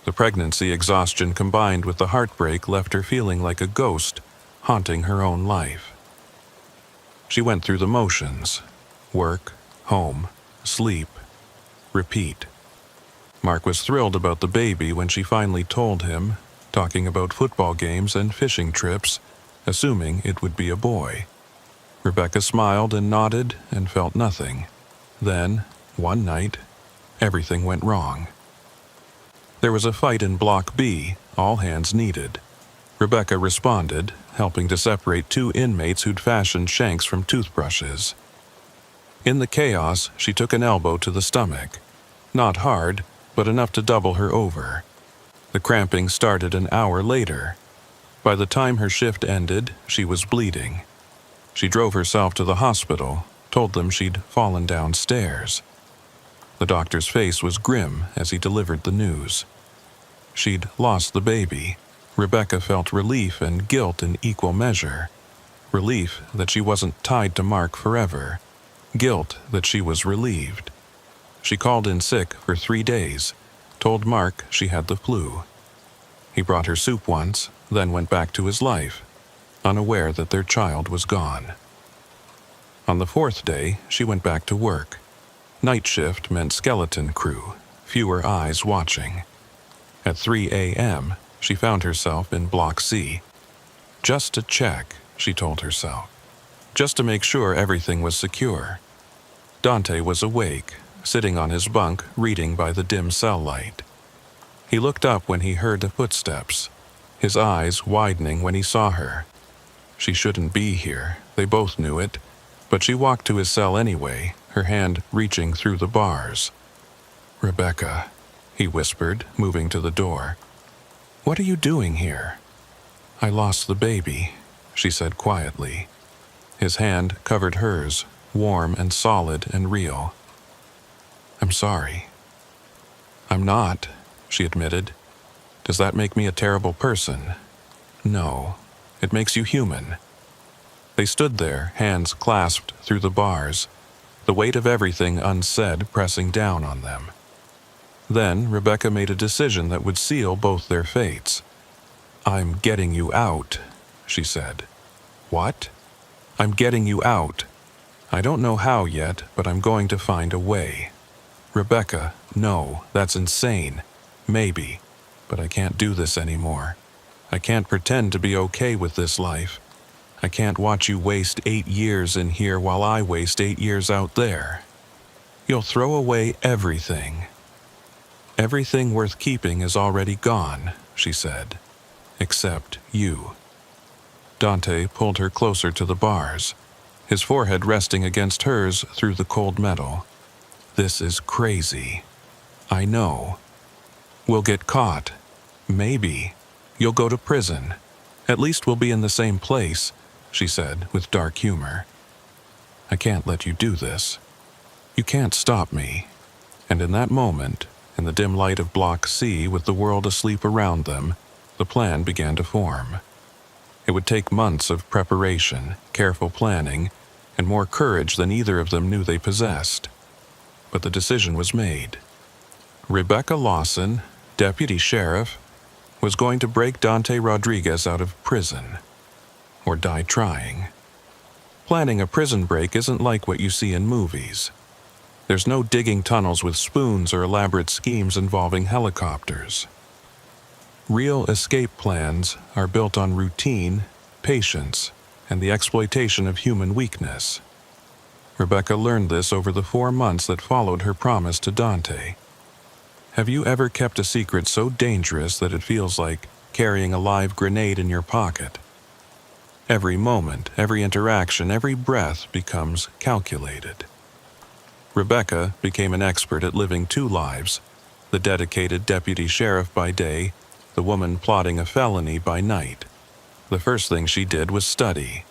The pregnancy exhaustion combined with the heartbreak left her feeling like a ghost haunting her own life. She went through the motions: work, home, sleep, repeat. Mark was thrilled about the baby when she finally told him, talking about football games and fishing trips, assuming it would be a boy. Rebecca smiled and nodded and felt nothing. Then, one night, everything went wrong. There was a fight in Block B, all hands needed. Rebecca responded, helping to separate 2 inmates who'd fashioned shanks from toothbrushes. In the chaos, she took an elbow to the stomach. Not hard, but enough to double her over. The cramping started an hour later. By the time her shift ended, she was bleeding. She drove herself to the hospital, told them she'd fallen downstairs. The doctor's face was grim as he delivered the news. She'd lost the baby. Rebecca felt relief and guilt in equal measure. Relief that she wasn't tied to Mark forever. Guilt that she was relieved. She called in sick for 3 days, told Mark she had the flu. He brought her soup once, then went back to his life, unaware that their child was gone. On the 4th day, she went back to work. Night shift meant skeleton crew, fewer eyes watching. At 3 a.m., she found herself in Block C. Just to check, she told herself. Just to make sure everything was secure. Dante was awake, sitting on his bunk, reading by the dim cell light. He looked up when he heard the footsteps, his eyes widening when he saw her. She shouldn't be here, they both knew it, but she walked to his cell anyway, her hand reaching through the bars. "Rebecca," he whispered, moving to the door. "What are you doing here?" "I lost the baby," she said quietly. His hand covered hers, warm and solid and real. "I'm sorry." "I'm not," she admitted. "Does that make me a terrible person?" No, it makes you human. They stood there, hands clasped through the bars, the weight of everything unsaid pressing down on them. Then Rebecca made a decision that would seal both their fates. "I'm getting you out," she said. "What?" "I'm getting you out. I don't know how yet, but I'm going to find a way." "Rebecca, no, that's insane. Maybe, but I can't do this anymore. I can't pretend to be okay with this life. I can't watch you waste 8 years in here while I waste 8 years out there. You'll throw away everything." "Everything worth keeping is already gone," she said, "except you." Dante pulled her closer to the bars, his forehead resting against hers through the cold metal. "This is crazy. I know. We'll get caught. Maybe. You'll go to prison. At least we'll be in the same place," she said with dark humor. "I can't let you do this. You can't stop me." And in that moment, in the dim light of Block C with the world asleep around them, the plan began to form. It would take months of preparation, careful planning, and more courage than either of them knew they possessed. But the decision was made. Rebecca Lawson, deputy sheriff, was going to break Dante Rodriguez out of prison, or die trying. Planning a prison break isn't like what you see in movies. There's no digging tunnels with spoons or elaborate schemes involving helicopters. Real escape plans are built on routine, patience, and the exploitation of human weakness. Rebecca learned this over the 4 months that followed her promise to Dante. Have you ever kept a secret so dangerous that it feels like carrying a live grenade in your pocket? Every moment, every interaction, every breath becomes calculated. Rebecca became an expert at living 2 lives, the dedicated deputy sheriff by day, the woman plotting a felony by night. The first thing she did was study.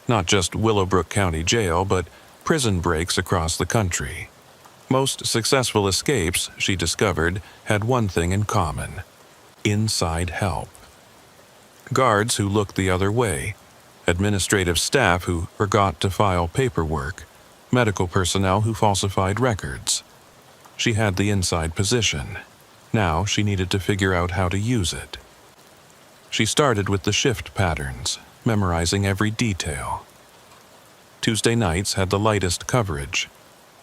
Not just Willowbrook County Jail, but prison breaks across the country. Most successful escapes, she discovered, had one thing in common: inside help. Guards who looked the other way, administrative staff who forgot to file paperwork, medical personnel who falsified records. She had the inside position. Now she needed to figure out how to use it. She started with the shift patterns, memorizing every detail. Tuesday nights had the lightest coverage.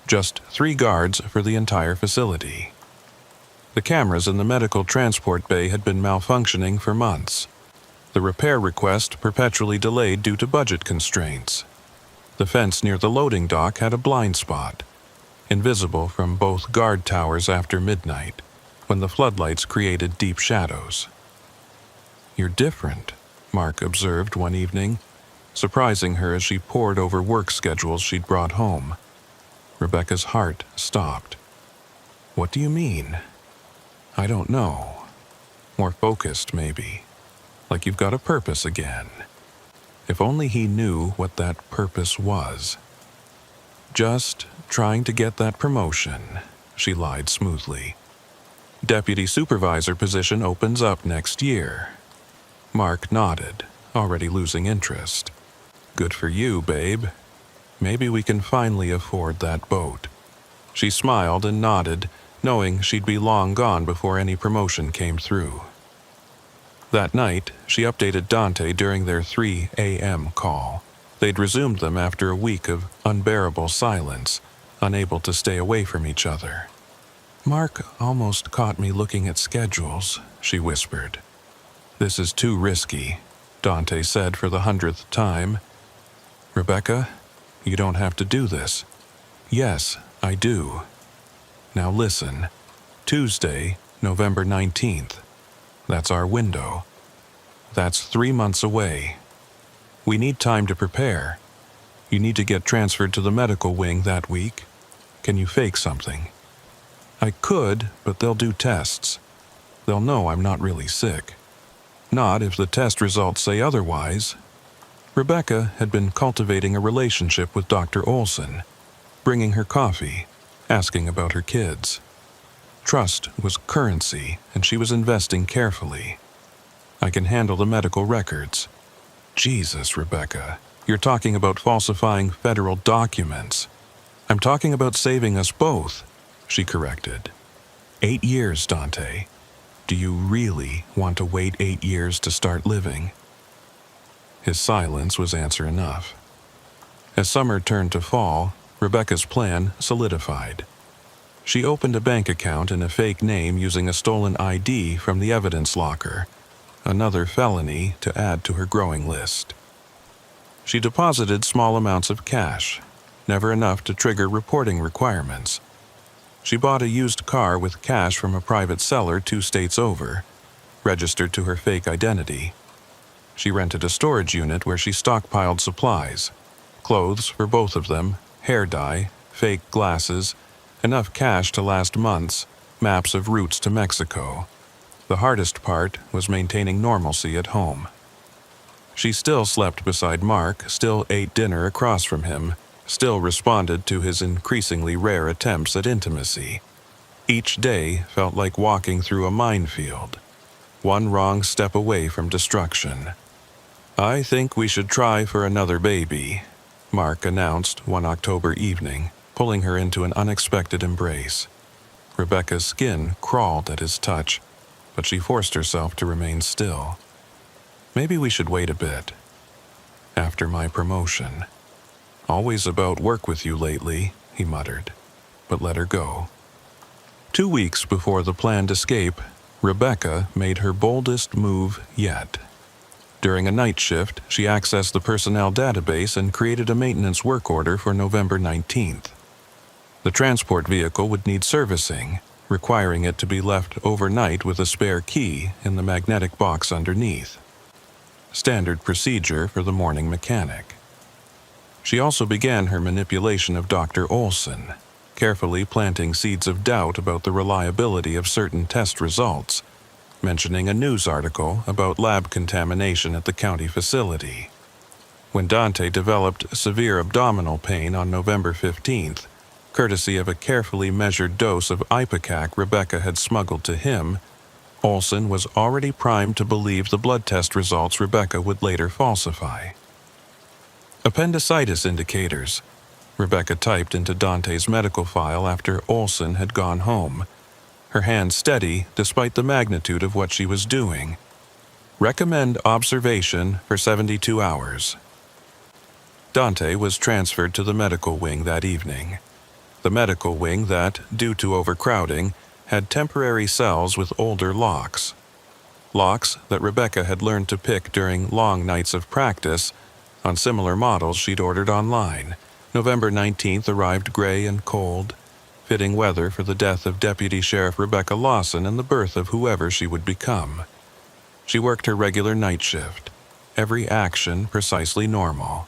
Just 3 guards for the entire facility. The cameras in the medical transport bay had been malfunctioning for months. The repair request perpetually delayed due to budget constraints. The fence near the loading dock had a blind spot, invisible from both guard towers after midnight, when the floodlights created deep shadows. "You're different," Mark observed one evening, surprising her as she pored over work schedules she'd brought home. Rebecca's heart stopped. "What do you mean?" "I don't know. More focused, maybe. Like you've got a purpose again." If only he knew what that purpose was. "Just trying to get that promotion," she lied smoothly. "Deputy supervisor position opens up next year." Mark nodded, already losing interest. "Good for you, babe. Maybe we can finally afford that boat." She smiled and nodded, knowing she'd be long gone before any promotion came through. That night, she updated Dante during their 3 a.m. call. They'd resumed them after a week of unbearable silence, unable to stay away from each other. "Mark almost caught me looking at schedules," she whispered. "This is too risky," Dante said for the 100th time. "Rebecca, you don't have to do this." "Yes, I do. Now listen. Tuesday, November 19th. That's our window. That's 3 months away. We need time to prepare. You need to get transferred to the medical wing that week. Can you fake something?" "I could, but they'll do tests. They'll know I'm not really sick." "Not if the test results say otherwise." Rebecca had been cultivating a relationship with Dr. Olson, bringing her coffee, asking about her kids. Trust was currency, and she was investing carefully. I can handle the medical records." "Jesus, Rebecca, you're talking about falsifying federal documents." "I'm talking about saving us both," she corrected. 8 years, Dante. Do you really want to wait 8 years to start living?" His silence was answer enough. As summer turned to fall, Rebecca's plan solidified. She opened a bank account in a fake name using a stolen ID from the evidence locker, another felony to add to her growing list. She deposited small amounts of cash, never enough to trigger reporting requirements. She bought a used car with cash from a private seller 2 states over, registered to her fake identity. She rented a storage unit where she stockpiled supplies, clothes for both of them, hair dye, fake glasses, enough cash to last months, maps of routes to Mexico. The hardest part was maintaining normalcy at home. She still slept beside Mark, still ate dinner across from him, still responded to his increasingly rare attempts at intimacy. Each day felt like walking through a minefield, one wrong step away from destruction. "I think we should try for another baby," Mark announced one October evening, pulling her into an unexpected embrace. Rebecca's skin crawled at his touch, but she forced herself to remain still. "Maybe we should wait a bit. After my promotion." "Always about work with you lately," he muttered, but let her go. 2 weeks before the planned escape, Rebecca made her boldest move yet. During a night shift, she accessed the personnel database and created a maintenance work order for November 19th. The transport vehicle would need servicing, requiring it to be left overnight with a spare key in the magnetic box underneath. Standard procedure for the morning mechanic. She also began her manipulation of Dr. Olson, carefully planting seeds of doubt about the reliability of certain test results, mentioning a news article about lab contamination at the county facility. When Dante developed severe abdominal pain on November 15th, courtesy of a carefully measured dose of ipecac Rebecca had smuggled to him, Olson was already primed to believe the blood test results Rebecca would later falsify. "Appendicitis indicators," Rebecca typed into Dante's medical file after Olson had gone home, her hand steady despite the magnitude of what she was doing. "Recommend observation for 72 hours. Dante was transferred to the medical wing that evening. The medical wing that, due to overcrowding, had temporary cells with older locks. Locks that Rebecca had learned to pick during long nights of practice on similar models she'd ordered online. November 19th arrived gray and cold, fitting weather for the death of Deputy Sheriff Rebecca Lawson and the birth of whoever she would become. She worked her regular night shift, every action precisely normal.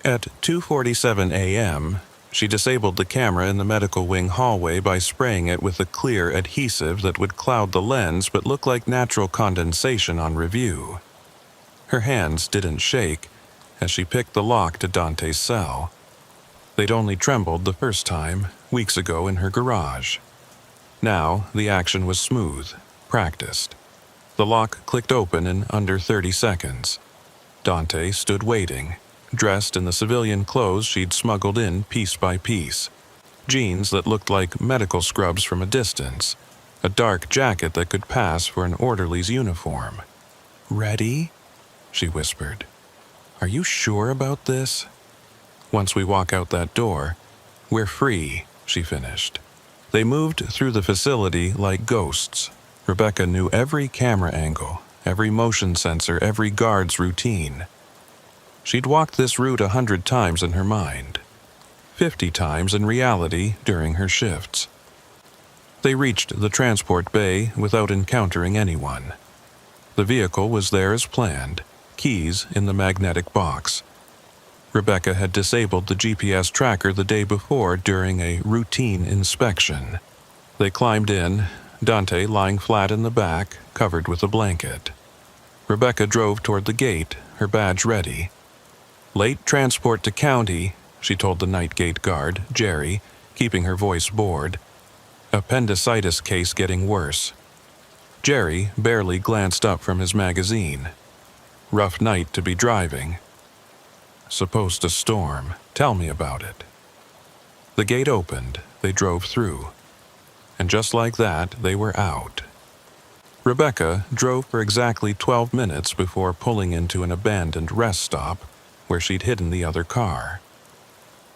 At 2:47 a.m., she disabled the camera in the medical wing hallway by spraying it with a clear adhesive that would cloud the lens but look like natural condensation on review. Her hands didn't shake as she picked the lock to Dante's cell. They'd only trembled the first time, weeks ago in her garage. Now, the action was smooth, practiced. The lock clicked open in under 30 seconds. Dante stood waiting, dressed in the civilian clothes she'd smuggled in piece by piece. Jeans that looked like medical scrubs from a distance, a dark jacket that could pass for an orderly's uniform. "Ready?" she whispered. "Are you sure about this?" "Once we walk out that door, we're free," she finished. They moved through the facility like ghosts. Rebecca knew every camera angle, every motion sensor, every guard's routine. She'd walked this route 100 times in her mind, 50 times in reality during her shifts. They reached the transport bay without encountering anyone. The vehicle was there as planned, keys in the magnetic box. Rebecca had disabled the GPS tracker the day before during a routine inspection. They climbed in, Dante lying flat in the back, covered with a blanket. Rebecca drove toward the gate, her badge ready. "Late transport to county," she told the night gate guard, Jerry, keeping her voice bored. "Appendicitis case getting worse." Jerry barely glanced up from his magazine. Rough night to be driving. Supposed to storm. Tell me about it. The gate opened. They drove through. And just like that, they were out. Rebecca drove for exactly 12 minutes before pulling into an abandoned rest stop where she'd hidden the other car.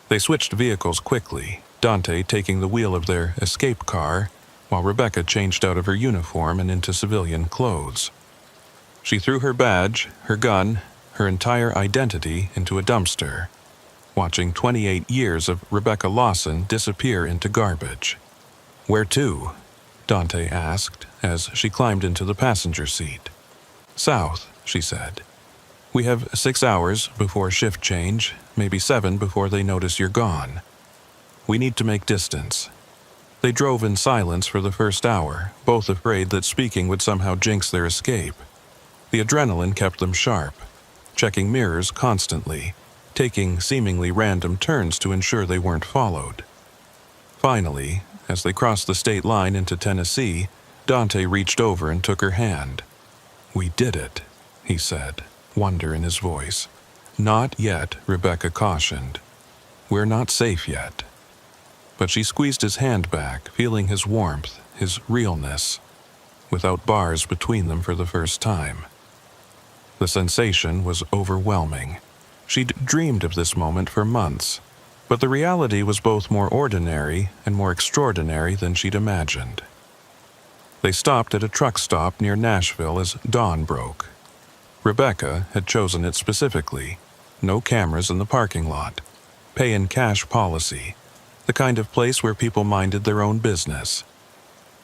They switched vehicles quickly, Dante taking the wheel of their escape car, while Rebecca changed out of her uniform and into civilian clothes. She threw her badge, her gun, her entire identity into a dumpster, watching 28 years of Rebecca Lawson disappear into garbage. "Where to?" Dante asked as she climbed into the passenger seat. "South," she said. "We have 6 hours before shift change, maybe 7 before they notice you're gone. We need to make distance." They drove in silence for the first hour, both afraid that speaking would somehow jinx their escape. The adrenaline kept them sharp, checking mirrors constantly, taking seemingly random turns to ensure they weren't followed. Finally, as they crossed the state line into Tennessee, Dante reached over and took her hand. "We did it," he said, wonder in his voice. "Not yet," Rebecca cautioned. "We're not safe yet." But she squeezed his hand back, feeling his warmth, his realness, without bars between them for the first time. The sensation was overwhelming. She'd dreamed of this moment for months, but the reality was both more ordinary and more extraordinary than she'd imagined. They stopped at a truck stop near Nashville as dawn broke. Rebecca had chosen it specifically. No cameras in the parking lot. Pay in cash policy. The kind of place where people minded their own business.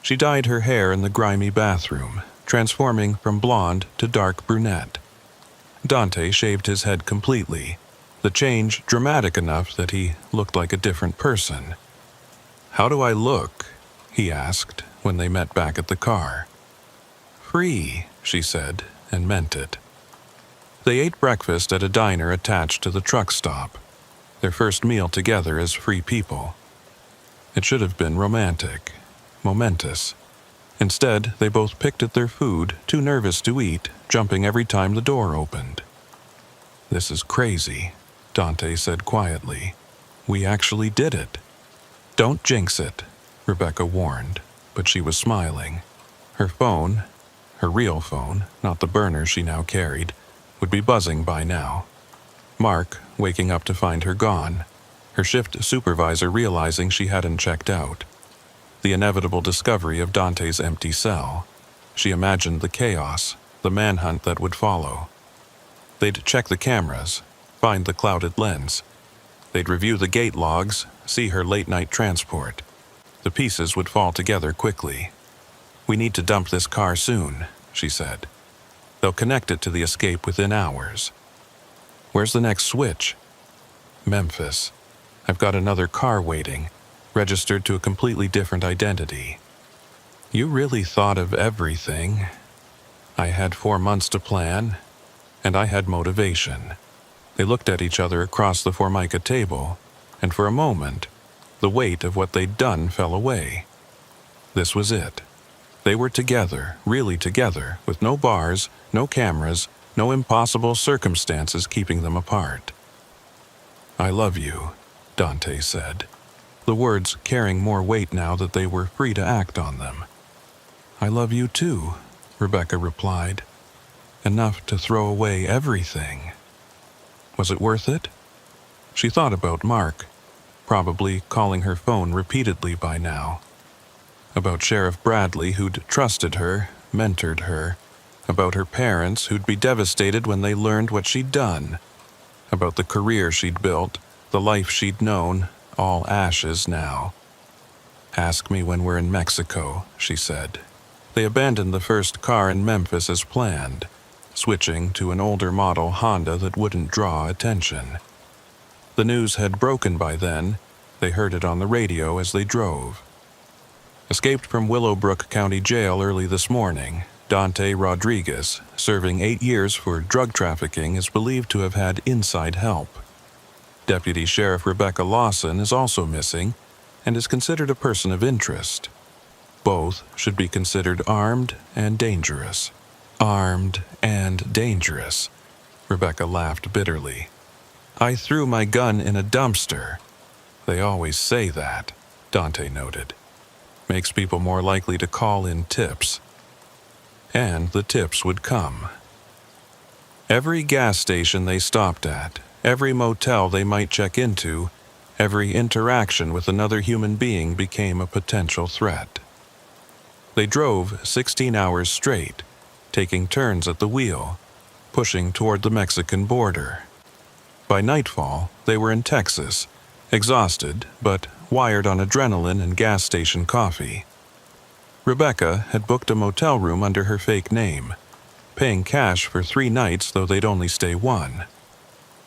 She dyed her hair in the grimy bathroom, transforming from blonde to dark brunette. Dante shaved his head completely, the change dramatic enough that he looked like a different person. "How do I look?" he asked when they met back at the car. "Free," she said, and meant it. They ate breakfast at a diner attached to the truck stop, their first meal together as free people. It should have been romantic, momentous. Instead, they both picked at their food, too nervous to eat, jumping every time the door opened. "This is crazy," Dante said quietly. "We actually did it." "Don't jinx it," Rebecca warned, but she was smiling. Her phone, her real phone, not the burner she now carried, would be buzzing by now. Mark, waking up to find her gone, her shift supervisor realizing she hadn't checked out. The inevitable discovery of Dante's empty cell. She imagined the chaos, the manhunt that would follow. They'd check the cameras, find the clouded lens. They'd review the gate logs, see her late-night transport. The pieces would fall together quickly. "We need to dump this car soon," she said. "They'll connect it to the escape within hours." "Where's the next switch?" "Memphis. I've got another car waiting, registered to a completely different identity." "You really thought of everything." "I had 4 months to plan, and I had motivation." They looked at each other across the Formica table, and for a moment, the weight of what they'd done fell away. This was it. They were together, really together, with no bars, no cameras, no impossible circumstances keeping them apart. "I love you," Dante said, the words carrying more weight now that they were free to act on them. "I love you too," Rebecca replied. "Enough to throw away everything." Was it worth it? She thought about Mark, probably calling her phone repeatedly by now. About Sheriff Bradley, who'd trusted her, mentored her. About her parents, who'd be devastated when they learned what she'd done. About the career she'd built, the life she'd known, all ashes now. "Ask me when we're in Mexico," she said. They abandoned the first car in Memphis as planned, switching to an older model Honda that wouldn't draw attention. The news had broken by then. They heard it on the radio as they drove. Escaped from Willowbrook County Jail early this morning, Dante Rodriguez, serving 8 years for drug trafficking, is believed to have had inside help. Deputy Sheriff Rebecca Lawson is also missing and is considered a person of interest. Both should be considered armed and dangerous. Armed and dangerous. Rebecca laughed bitterly. I threw my gun in a dumpster. They always say that, Dante noted. Makes people more likely to call in tips. And the tips would come. Every gas station they stopped at, every motel they might check into, every interaction with another human being became a potential threat. They drove 16 hours straight, taking turns at the wheel, pushing toward the Mexican border. By nightfall, they were in Texas, exhausted but wired on adrenaline and gas station coffee. Rebecca had booked a motel room under her fake name, paying cash for 3 nights though they'd only stay 1.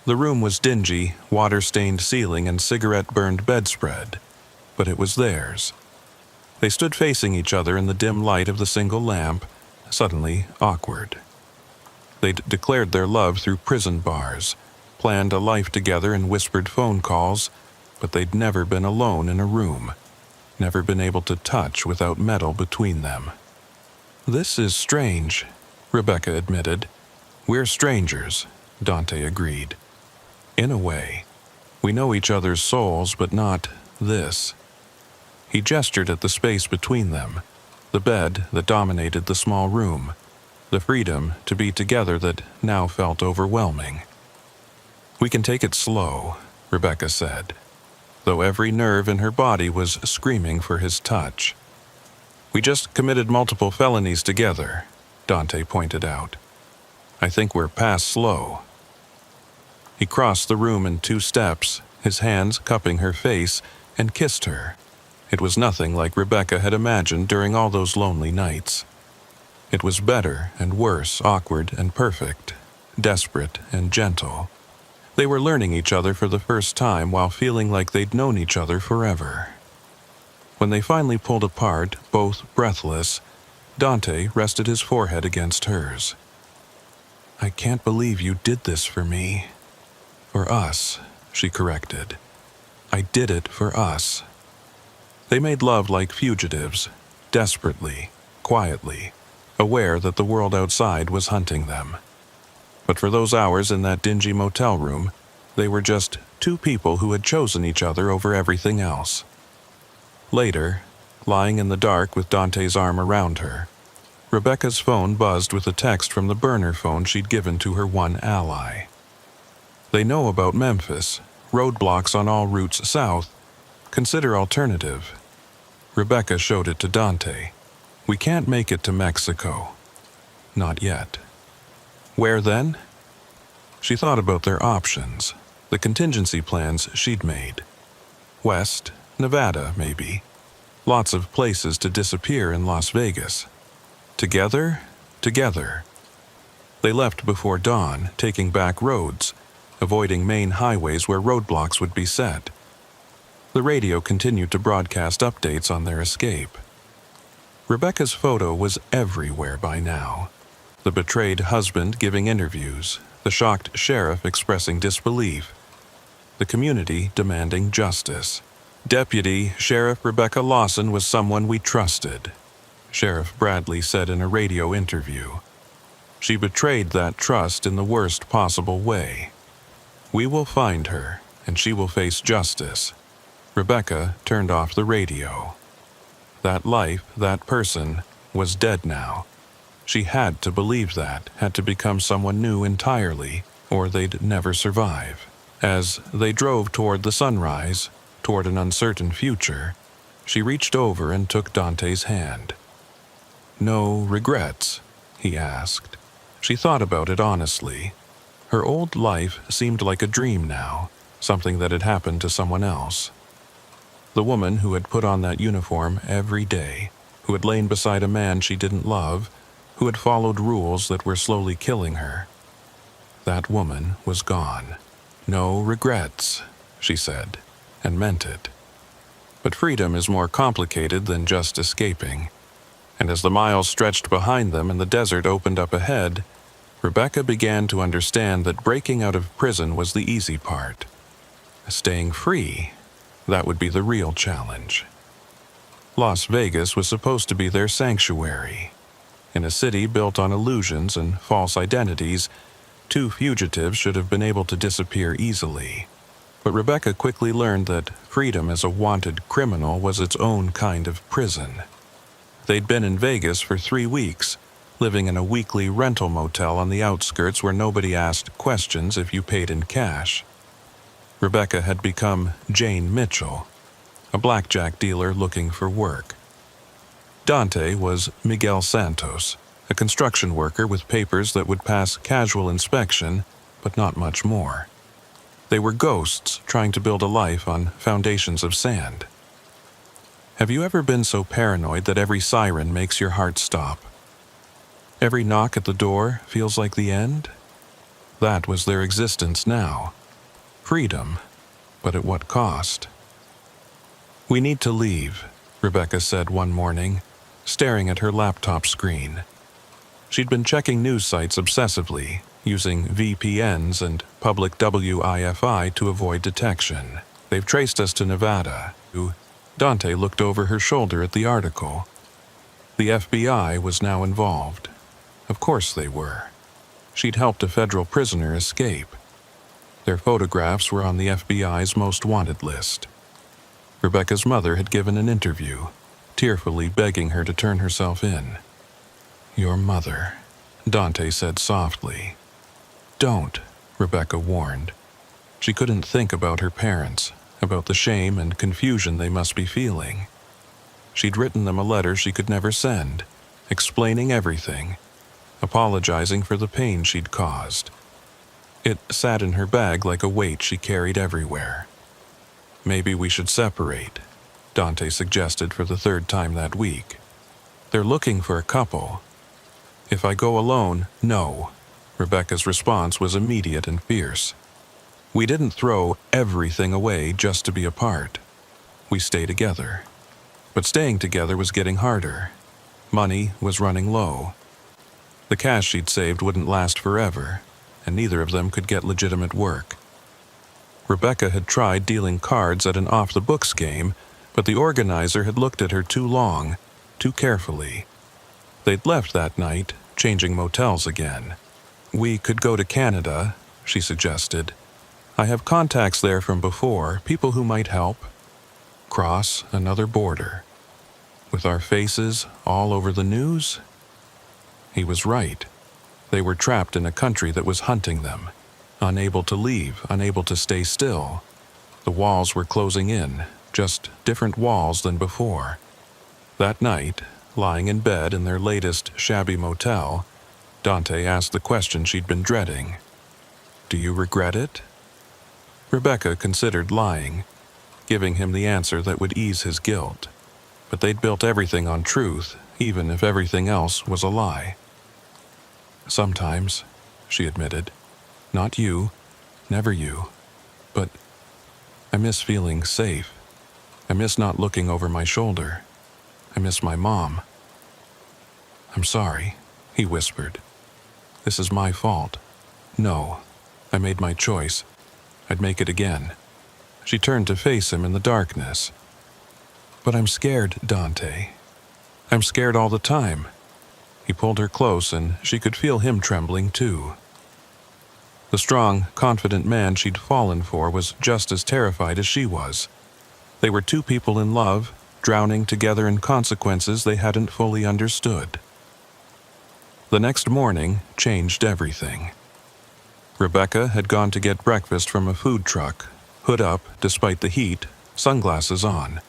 The room was dingy, water-stained ceiling and cigarette-burned bedspread, but it was theirs. They stood facing each other in the dim light of the single lamp, suddenly awkward. They'd declared their love through prison bars, planned a life together in whispered phone calls, but they'd never been alone in a room, never been able to touch without metal between them. This is strange, Rebecca admitted. We're strangers, Dante agreed. In a way. We know each other's souls, but not this. He gestured at the space between them, the bed that dominated the small room, the freedom to be together that now felt overwhelming. We can take it slow, Rebecca said, though every nerve in her body was screaming for his touch. We just committed multiple felonies together, Dante pointed out. I think we're past slow. He crossed the room in 2 steps, his hands cupping her face, and kissed her. It was nothing like Rebecca had imagined during all those lonely nights. It was better and worse, awkward and perfect, desperate and gentle. They were learning each other for the first time while feeling like they'd known each other forever. When they finally pulled apart, both breathless, Dante rested his forehead against hers. I can't believe you did this for me. For us, she corrected. I did it for us. They made love like fugitives, desperately, quietly, aware that the world outside was hunting them. But for those hours in that dingy motel room, they were just 2 people who had chosen each other over everything else. Later, lying in the dark with Dante's arm around her, Rebecca's phone buzzed with a text from the burner phone she'd given to her one ally. They know about Memphis, roadblocks on all routes south. Consider alternative. Rebecca showed it to Dante. We can't make it to Mexico. Not yet. Where then? She thought about their options, the contingency plans she'd made. West, Nevada, maybe. Lots of places to disappear in Las Vegas. Together. They left before dawn, taking back roads, avoiding main highways where roadblocks would be set. The radio continued to broadcast updates on their escape. Rebecca's photo was everywhere by now. The betrayed husband giving interviews, the shocked sheriff expressing disbelief, the community demanding justice. Deputy Sheriff Rebecca Lawson was someone we trusted, Sheriff Bradley said in a radio interview. She betrayed that trust in the worst possible way. We will find her, and she will face justice. Rebecca turned off the radio. That life, that person, was dead now. She had to believe that, had to become someone new entirely, or they'd never survive. As they drove toward the sunrise, toward an uncertain future, she reached over and took Dante's hand. No regrets? He asked. She thought about it honestly. Her old life seemed like a dream now, something that had happened to someone else. The woman who had put on that uniform every day, who had lain beside a man she didn't love, who had followed rules that were slowly killing her. That woman was gone. No regrets, she said, and meant it. But freedom is more complicated than just escaping. And as the miles stretched behind them and the desert opened up ahead, Rebecca began to understand that breaking out of prison was the easy part. Staying free, that would be the real challenge. Las Vegas was supposed to be their sanctuary. In a city built on illusions and false identities, two fugitives should have been able to disappear easily. But Rebecca quickly learned that freedom as a wanted criminal was its own kind of prison. They'd been in Vegas for 3 weeks, living in a weekly rental motel on the outskirts where nobody asked questions if you paid in cash. Rebecca had become Jane Mitchell, a blackjack dealer looking for work. Dante was Miguel Santos, a construction worker with papers that would pass casual inspection, but not much more. They were ghosts trying to build a life on foundations of sand. Have you ever been so paranoid that every siren makes your heart stop? Every knock at the door feels like the end? That was their existence now. Freedom, but at what cost? "We need to leave," Rebecca said one morning, staring at her laptop screen. She'd been checking news sites obsessively, using VPNs and public WIFI to avoid detection. "They've traced us to Nevada." Dante looked over her shoulder at the article. The FBI was now involved. Of course they were. She'd helped a federal prisoner escape. Their photographs were on the FBI's most wanted list. Rebecca's mother had given an interview, tearfully begging her to turn herself in. "Your mother," Dante said softly. "Don't," Rebecca warned. She couldn't think about her parents, about the shame and confusion they must be feeling. She'd written them a letter she could never send, explaining everything, apologizing for the pain she'd caused. It sat in her bag like a weight she carried everywhere. "Maybe we should separate," Dante suggested for the 3rd time that week. "They're looking for a couple." "If I go alone, no." Rebecca's response was immediate and fierce. "We didn't throw everything away just to be apart. We stay together." But staying together was getting harder. Money was running low. The cash she'd saved wouldn't last forever, and neither of them could get legitimate work. Rebecca had tried dealing cards at an off-the-books game, but the organizer had looked at her too long, too carefully. They'd left that night, changing motels again. "We could go to Canada," she suggested. "I have contacts there from before, people who might help." Cross another border. With our faces all over the news? He was right. They were trapped in a country that was hunting them, unable to leave, unable to stay still. The walls were closing in, just different walls than before. That night, lying in bed in their latest shabby motel, Dante asked the question she'd been dreading. "Do you regret it?" Rebecca considered lying, giving him the answer that would ease his guilt. But they'd built everything on truth, even if everything else was a lie. "Sometimes," she admitted. "Not you, never you. But I miss feeling safe. I miss not looking over my shoulder. I miss my mom." "I'm sorry," he whispered. "This is my fault. No, I made my choice. I'd make it again." She turned to face him in the darkness. "But I'm scared, Dante. I'm scared all the time." He pulled her close, and she could feel him trembling too. The strong, confident man she'd fallen for was just as terrified as she was. They were two people in love, drowning together in consequences they hadn't fully understood. The next morning changed everything. Rebecca had gone to get breakfast from a food truck, hood up despite the heat, sunglasses on.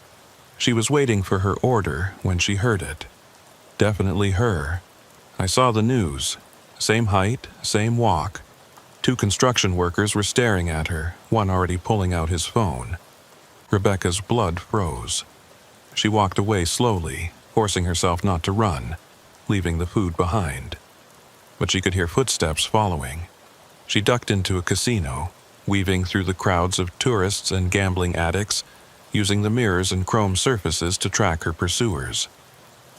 She was waiting for her order when she heard it. Definitely her. "I saw the news. Same height, same walk." 2 construction workers were staring at her, one already pulling out his phone. Rebecca's blood froze. She walked away slowly, forcing herself not to run, leaving the food behind. But she could hear footsteps following. She ducked into a casino, weaving through the crowds of tourists and gambling addicts, using the mirrors and chrome surfaces to track her pursuers.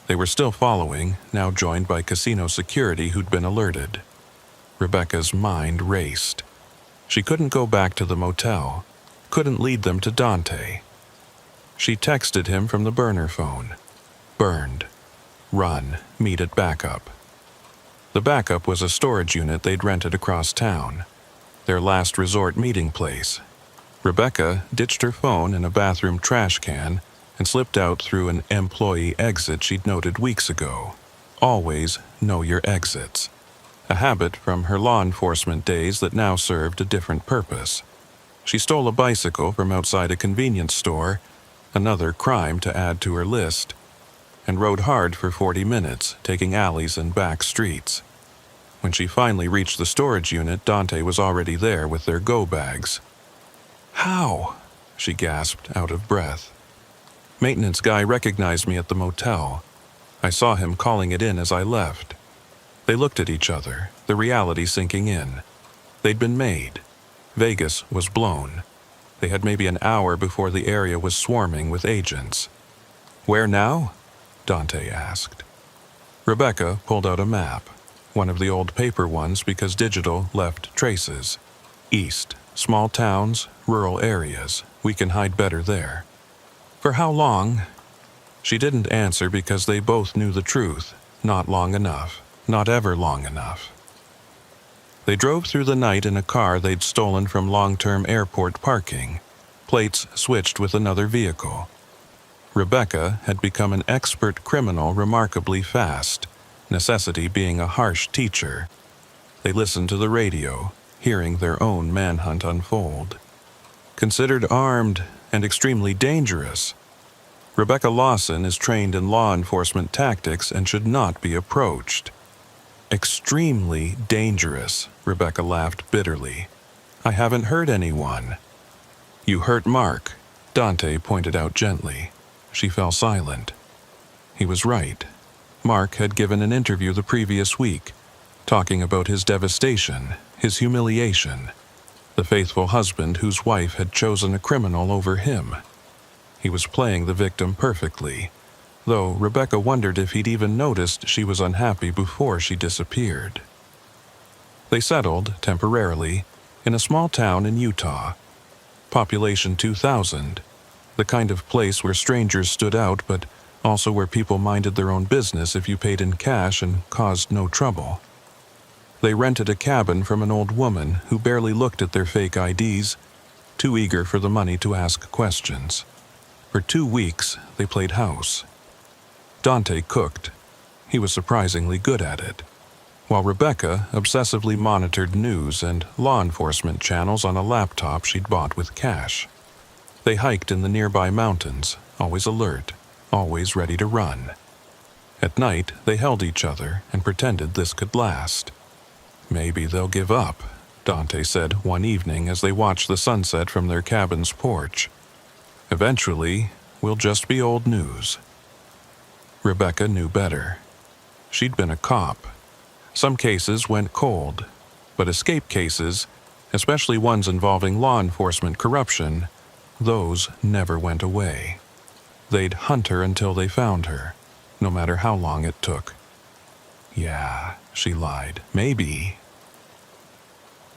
They were still following, now joined by casino security who'd been alerted. Rebecca's mind raced. She couldn't go back to the motel, couldn't lead them to Dante. She texted him from the burner phone. Burned. Run. Meet at backup. The backup was a storage unit they'd rented across town, their last resort meeting place. Rebecca ditched her phone in a bathroom trash can and slipped out through an employee exit she'd noted weeks ago. Always know your exits. A habit from her law enforcement days that now served a different purpose. She stole a bicycle from outside a convenience store, another crime to add to her list, and rode hard for 40 minutes, taking alleys and back streets. When she finally reached the storage unit, Dante was already there with their go bags. "How?" she gasped, out of breath. "Maintenance guy recognized me at the motel. I saw him calling it in as I left." They looked at each other, the reality sinking in. They'd been made. Vegas was blown. They had maybe an hour before the area was swarming with agents. "Where now?" Dante asked. Rebecca pulled out a map, one of the old paper ones because digital left traces. East, small towns, rural areas. We can hide better there. "For how long?" She didn't answer because they both knew the truth. Not long enough. Not ever long enough. They drove through the night in a car they'd stolen from long-term airport parking, plates switched with another vehicle. Rebecca had become an expert criminal remarkably fast, necessity being a harsh teacher. They listened to the radio, hearing their own manhunt unfold. Considered armed and extremely dangerous, Rebecca Lawson is trained in law enforcement tactics and should not be approached. "Extremely dangerous," Rebecca laughed bitterly. "I haven't hurt anyone." "You hurt Mark," Dante pointed out gently. She fell silent. He was right. Mark had given an interview the previous week, talking about his devastation, his humiliation, the faithful husband whose wife had chosen a criminal over him. He was playing the victim perfectly, though Rebecca wondered if he'd even noticed she was unhappy before she disappeared. They settled, temporarily, in a small town in Utah. Population 2,000, the kind of place where strangers stood out but also where people minded their own business if you paid in cash and caused no trouble. They rented a cabin from an old woman who barely looked at their fake IDs, too eager for the money to ask questions. For 2 weeks, they played house. Dante cooked. He was surprisingly good at it, while Rebecca obsessively monitored news and law enforcement channels on a laptop she'd bought with cash. They hiked in the nearby mountains, always alert, always ready to run. At night, they held each other and pretended this could last. "Maybe they'll give up," Dante said one evening as they watched the sunset from their cabin's porch. "Eventually, we'll just be old news." Rebecca knew better. She'd been a cop. Some cases went cold, but escape cases, especially ones involving law enforcement corruption, those never went away. They'd hunt her until they found her, no matter how long it took. "Yeah," she lied, "maybe."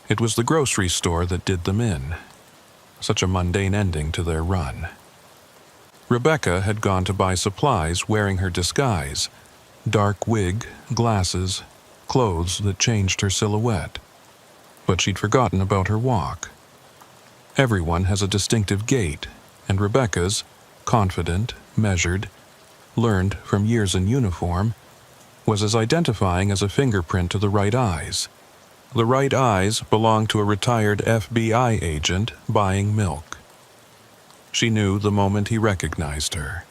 It was the grocery store that did them in. Such a mundane ending to their run. Rebecca had gone to buy supplies wearing her disguise, dark wig, glasses, clothes that changed her silhouette. But she'd forgotten about her walk. Everyone has a distinctive gait, and Rebecca's, confident, measured, learned from years in uniform, was as identifying as a fingerprint to the right eyes. The right eyes belonged to a retired FBI agent buying milk. She knew the moment he recognized her.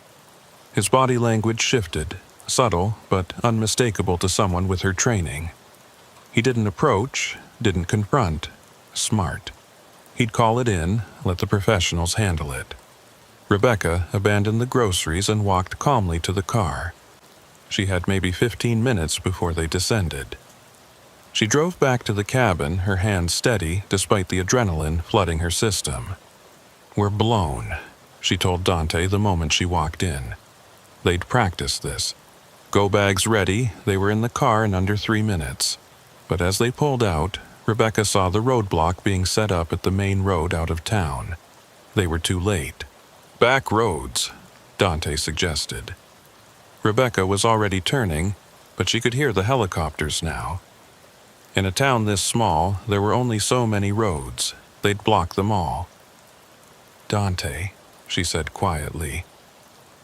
His body language shifted, subtle but unmistakable to someone with her training. He didn't approach, didn't confront. Smart. He'd call it in, let the professionals handle it. Rebecca abandoned the groceries and walked calmly to the car. She had maybe 15 minutes before they descended. She drove back to the cabin, her hands steady despite the adrenaline flooding her system. "We're blown," she told Dante the moment she walked in. They'd practiced this. Go bags ready, they were in the car in under 3 minutes. But as they pulled out, Rebecca saw the roadblock being set up at the main road out of town. They were too late. Back roads, Dante suggested. Rebecca was already turning, but she could hear the helicopters now. In a town this small, there were only so many roads. They'd block them all. Dante, she said quietly,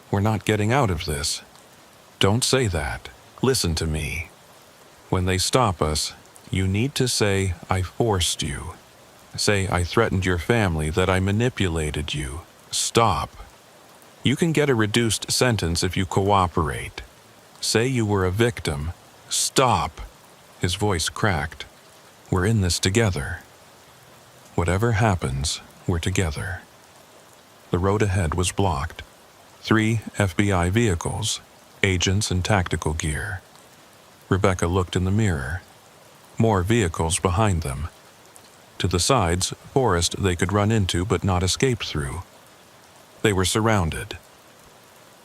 we're not getting out of this. Don't say that. Listen to me. When they stop us, you need to say, I forced you. Say, I threatened your family, that I manipulated you. Stop. You can get a reduced sentence if you cooperate. Say you were a victim. Stop. His voice cracked. We're in this together. Whatever happens, we're together. The road ahead was blocked. 3 FBI vehicles, agents in tactical gear. Rebecca looked in the mirror. More vehicles behind them. To the sides, forest they could run into but not escape through. They were surrounded.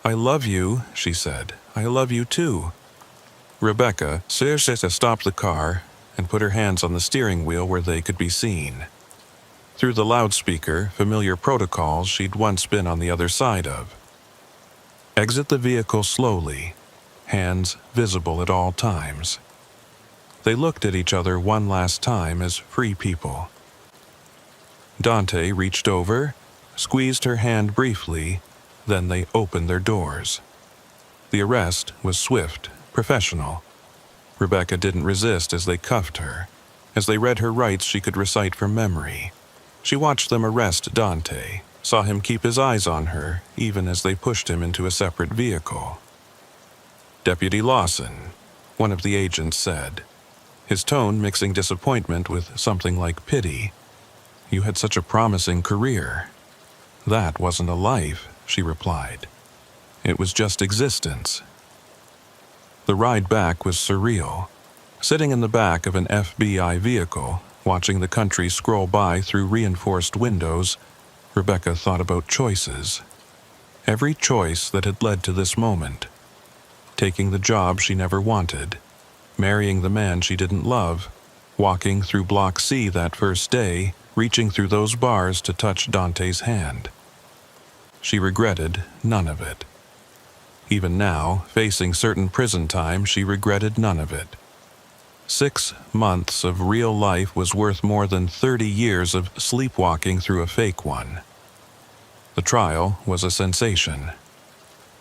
I love you, she said. I love you too. Rebecca stopped the car and put her hands on the steering wheel where they could be seen. Through the loudspeaker, familiar protocols she'd once been on the other side of. Exit the vehicle slowly, hands visible at all times. They looked at each other one last time as free people. Dante reached over, squeezed her hand briefly, then they opened their doors. The arrest was swift, professional. Rebecca didn't resist as they cuffed her. As they read her rights she could recite from memory. She watched them arrest Dante, saw him keep his eyes on her, even as they pushed him into a separate vehicle. Deputy Lawson, one of the agents said, his tone mixing disappointment with something like pity. You had such a promising career. That wasn't a life, she replied. It was just existence. The ride back was surreal. Sitting in the back of an FBI vehicle, watching the country scroll by through reinforced windows, Rebecca thought about choices. Every choice that had led to this moment. Taking the job she never wanted, marrying the man she didn't love, walking through Block C that first day, reaching through those bars to touch Dante's hand. She regretted none of it. Even now, facing certain prison time, she regretted none of it. 6 months of real life was worth more than 30 years of sleepwalking through a fake one. The trial was a sensation.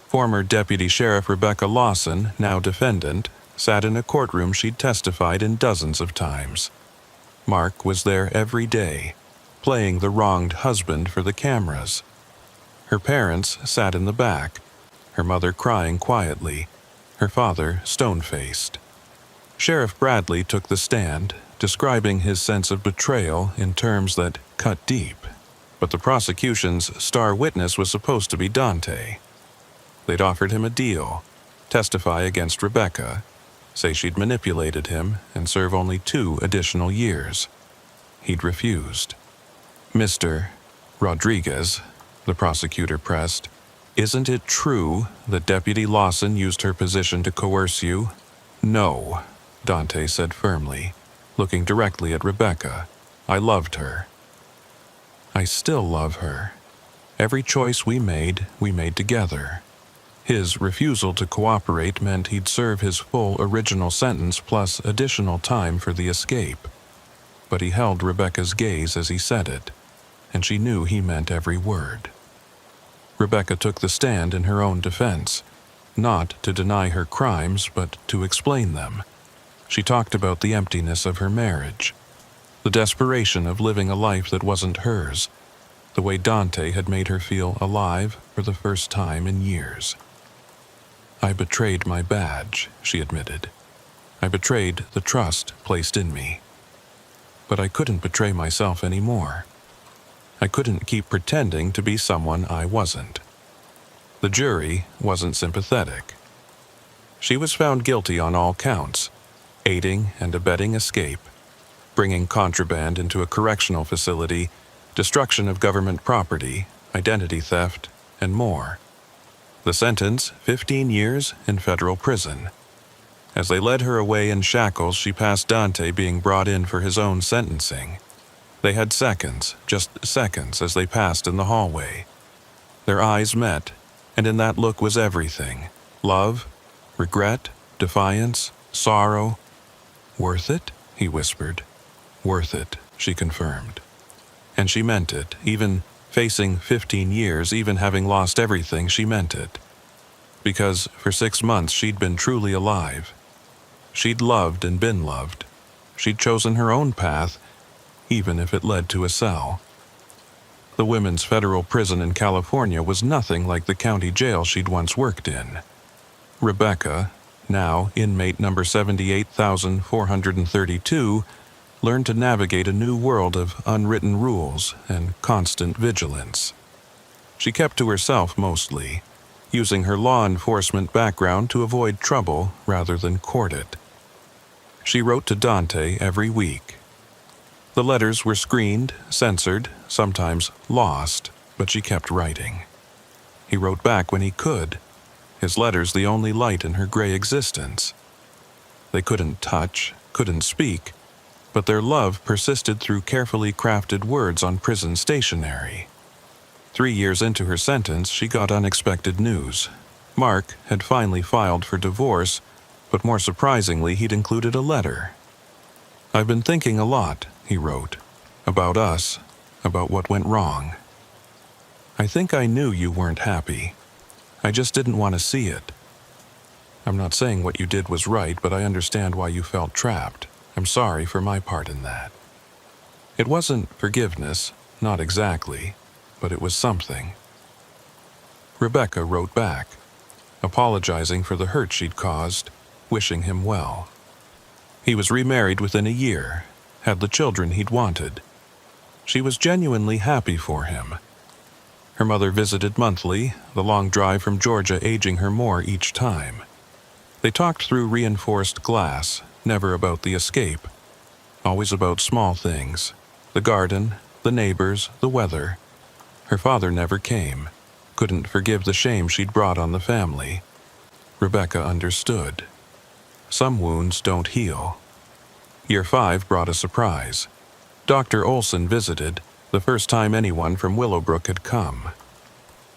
Former Deputy Sheriff Rebecca Lawson, now defendant, sat in a courtroom she'd testified in dozens of times. Mark was there every day, playing the wronged husband for the cameras. Her parents sat in the back, her mother crying quietly, her father stone-faced. Sheriff Bradley took the stand, describing his sense of betrayal in terms that cut deep. But the prosecution's star witness was supposed to be Dante. They'd offered him a deal, testify against Rebecca, say she'd manipulated him and serve only 2 additional years. He'd refused. Mr. Rodriguez, the prosecutor pressed, isn't it true that Deputy Lawson used her position to coerce you? No, Dante said firmly, looking directly at Rebecca. I loved her. I still love her. Every choice we made together. His refusal to cooperate meant he'd serve his full original sentence plus additional time for the escape. But he held Rebecca's gaze as he said it, and she knew he meant every word. Rebecca took the stand in her own defense, not to deny her crimes, but to explain them. She talked about the emptiness of her marriage, the desperation of living a life that wasn't hers, the way Dante had made her feel alive for the first time in years. I betrayed my badge, she admitted. I betrayed the trust placed in me. But I couldn't betray myself anymore. I couldn't keep pretending to be someone I wasn't. The jury wasn't sympathetic. She was found guilty on all counts, aiding and abetting escape, bringing contraband into a correctional facility, destruction of government property, identity theft, and more. The sentence, 15 years in federal prison. As they led her away in shackles, she passed Dante being brought in for his own sentencing. They had seconds, just seconds, as they passed in the hallway. Their eyes met, and in that look was everything. Love, regret, defiance, sorrow. "Worth it?" he whispered. "Worth it," she confirmed. And she meant it, even facing 15 years, even having lost everything, she meant it. Because for 6 months she'd been truly alive. She'd loved and been loved. She'd chosen her own path, even if it led to a cell. The women's federal prison in California was nothing like the county jail she'd once worked in. Rebecca, now inmate number 78,432, learned to navigate a new world of unwritten rules and constant vigilance. She kept to herself mostly, using her law enforcement background to avoid trouble rather than court it. She wrote to Dante every week. The letters were screened, censored, sometimes lost, but she kept writing. He wrote back when he could, his letters the only light in her gray existence. They couldn't touch, couldn't speak, but their love persisted through carefully crafted words on prison stationery. 3 years into her sentence, she got unexpected news. Mark had finally filed for divorce, but more surprisingly, he'd included a letter. "I've been thinking a lot," he wrote, "about us, about what went wrong. I think I knew you weren't happy. I just didn't want to see it. I'm not saying what you did was right, but I understand why you felt trapped. I'm sorry for my part in that." It wasn't forgiveness, not exactly, but it was something. Rebecca wrote back, apologizing for the hurt she'd caused, wishing him well. He was remarried within a year, had the children he'd wanted. She was genuinely happy for him. Her mother visited monthly, the long drive from Georgia aging her more each time. They talked through reinforced glass, never about the escape, always about small things, the garden, the neighbors, the weather. Her father never came, couldn't forgive the shame she'd brought on the family. Rebecca understood. Some wounds don't heal. Year 5 brought a surprise. Dr. Olson visited, the first time anyone from Willowbrook had come.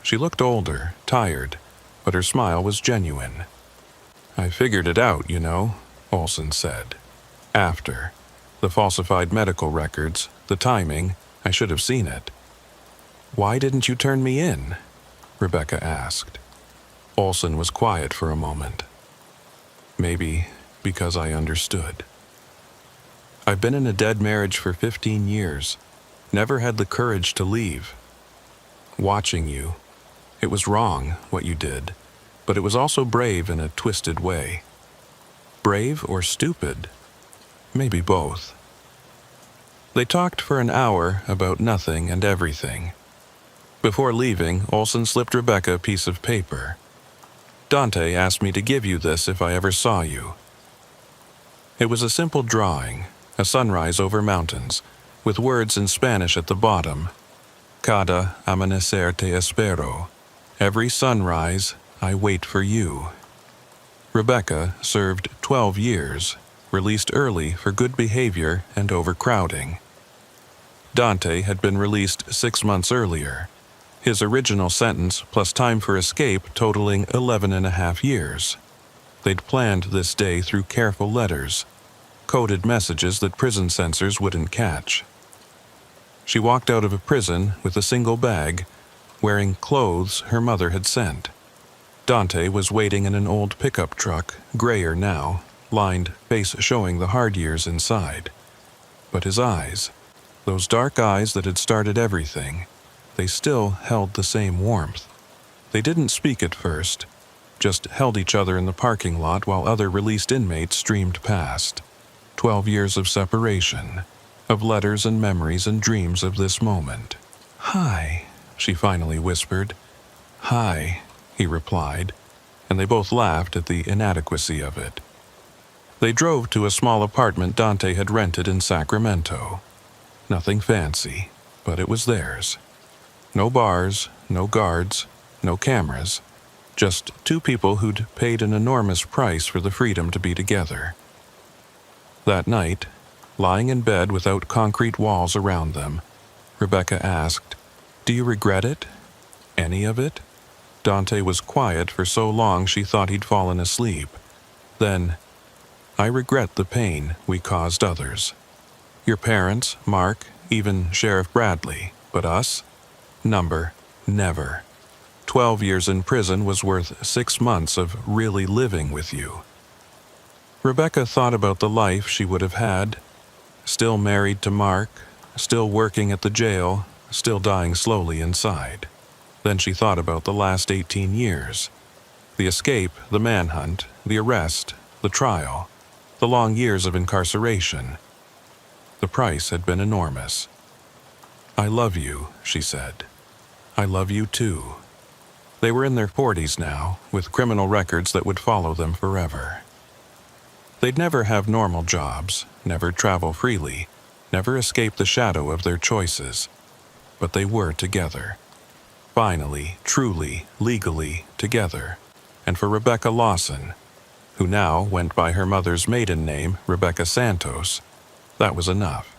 She looked older, tired, but her smile was genuine. "I figured it out, you know," Olson said. "After. The falsified medical records, the timing, I should have seen it." "Why didn't you turn me in?" Rebecca asked. Olson was quiet for a moment. "Maybe because I understood. I've been in a dead marriage for 15 years, never had the courage to leave. Watching you, it was wrong what you did, but it was also brave in a twisted way. Brave or stupid? Maybe both." They talked for an hour about nothing and everything. Before leaving, Olson slipped Rebecca a piece of paper. "Dante asked me to give you this if I ever saw you." It was a simple drawing, a sunrise over mountains, with words in Spanish at the bottom. "Cada amanecer te espero." Every sunrise, I wait for you. Rebecca served 12 years, released early for good behavior and overcrowding. Dante had been released 6 months earlier, his original sentence plus time for escape totaling 11.5 years. They'd planned this day through careful letters, coded messages that prison censors wouldn't catch. She walked out of a prison with a single bag, wearing clothes her mother had sent. Dante was waiting in an old pickup truck, grayer now, lined, face showing the hard years inside. But his eyes, those dark eyes that had started everything, they still held the same warmth. They didn't speak at first, just held each other in the parking lot while other released inmates streamed past. 12 years of separation, of letters and memories and dreams of this moment. "Hi," she finally whispered. "Hi," he replied, and they both laughed at the inadequacy of it. They drove to a small apartment Dante had rented in Sacramento. Nothing fancy, but it was theirs. No bars, no guards, no cameras, just 2 people who'd paid an enormous price for the freedom to be together. That night, lying in bed without concrete walls around them, Rebecca asked, "Do you regret it?" Any of it? Dante was quiet for so long she thought he'd fallen asleep. Then, I regret the pain we caused others. Your parents, Mark, even Sheriff Bradley, but us? Never. 12 years in prison was worth 6 months of really living with you. Rebecca thought about the life she would have had, still married to Mark, still working at the jail, still dying slowly inside. Then she thought about the last 18 years. The escape, the manhunt, the arrest, the trial, the long years of incarceration. The price had been enormous. I love you, she said. I love you too. They were in their 40s now, with criminal records that would follow them forever. They'd never have normal jobs, never travel freely, never escape the shadow of their choices. But they were together. Finally, truly, legally together. And for Rebecca Lawson, who now went by her mother's maiden name, Rebecca Santos, that was enough.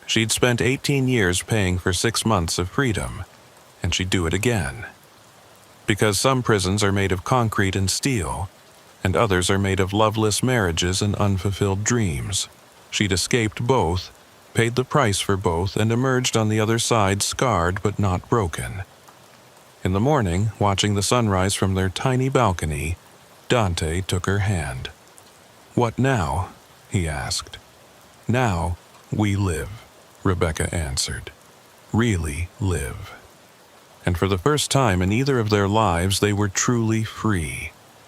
She'd spent 18 years paying for 6 months of freedom, and she'd do it again. Because some prisons are made of concrete and steel, and others are made of loveless marriages and unfulfilled dreams. She'd escaped both, paid the price for both, and emerged on the other side scarred but not broken. In the morning, watching the sunrise from their tiny balcony, Dante took her hand. "What now?" he asked. "Now we live," Rebecca answered. "Really live." And for the first time in either of their lives, they were truly free.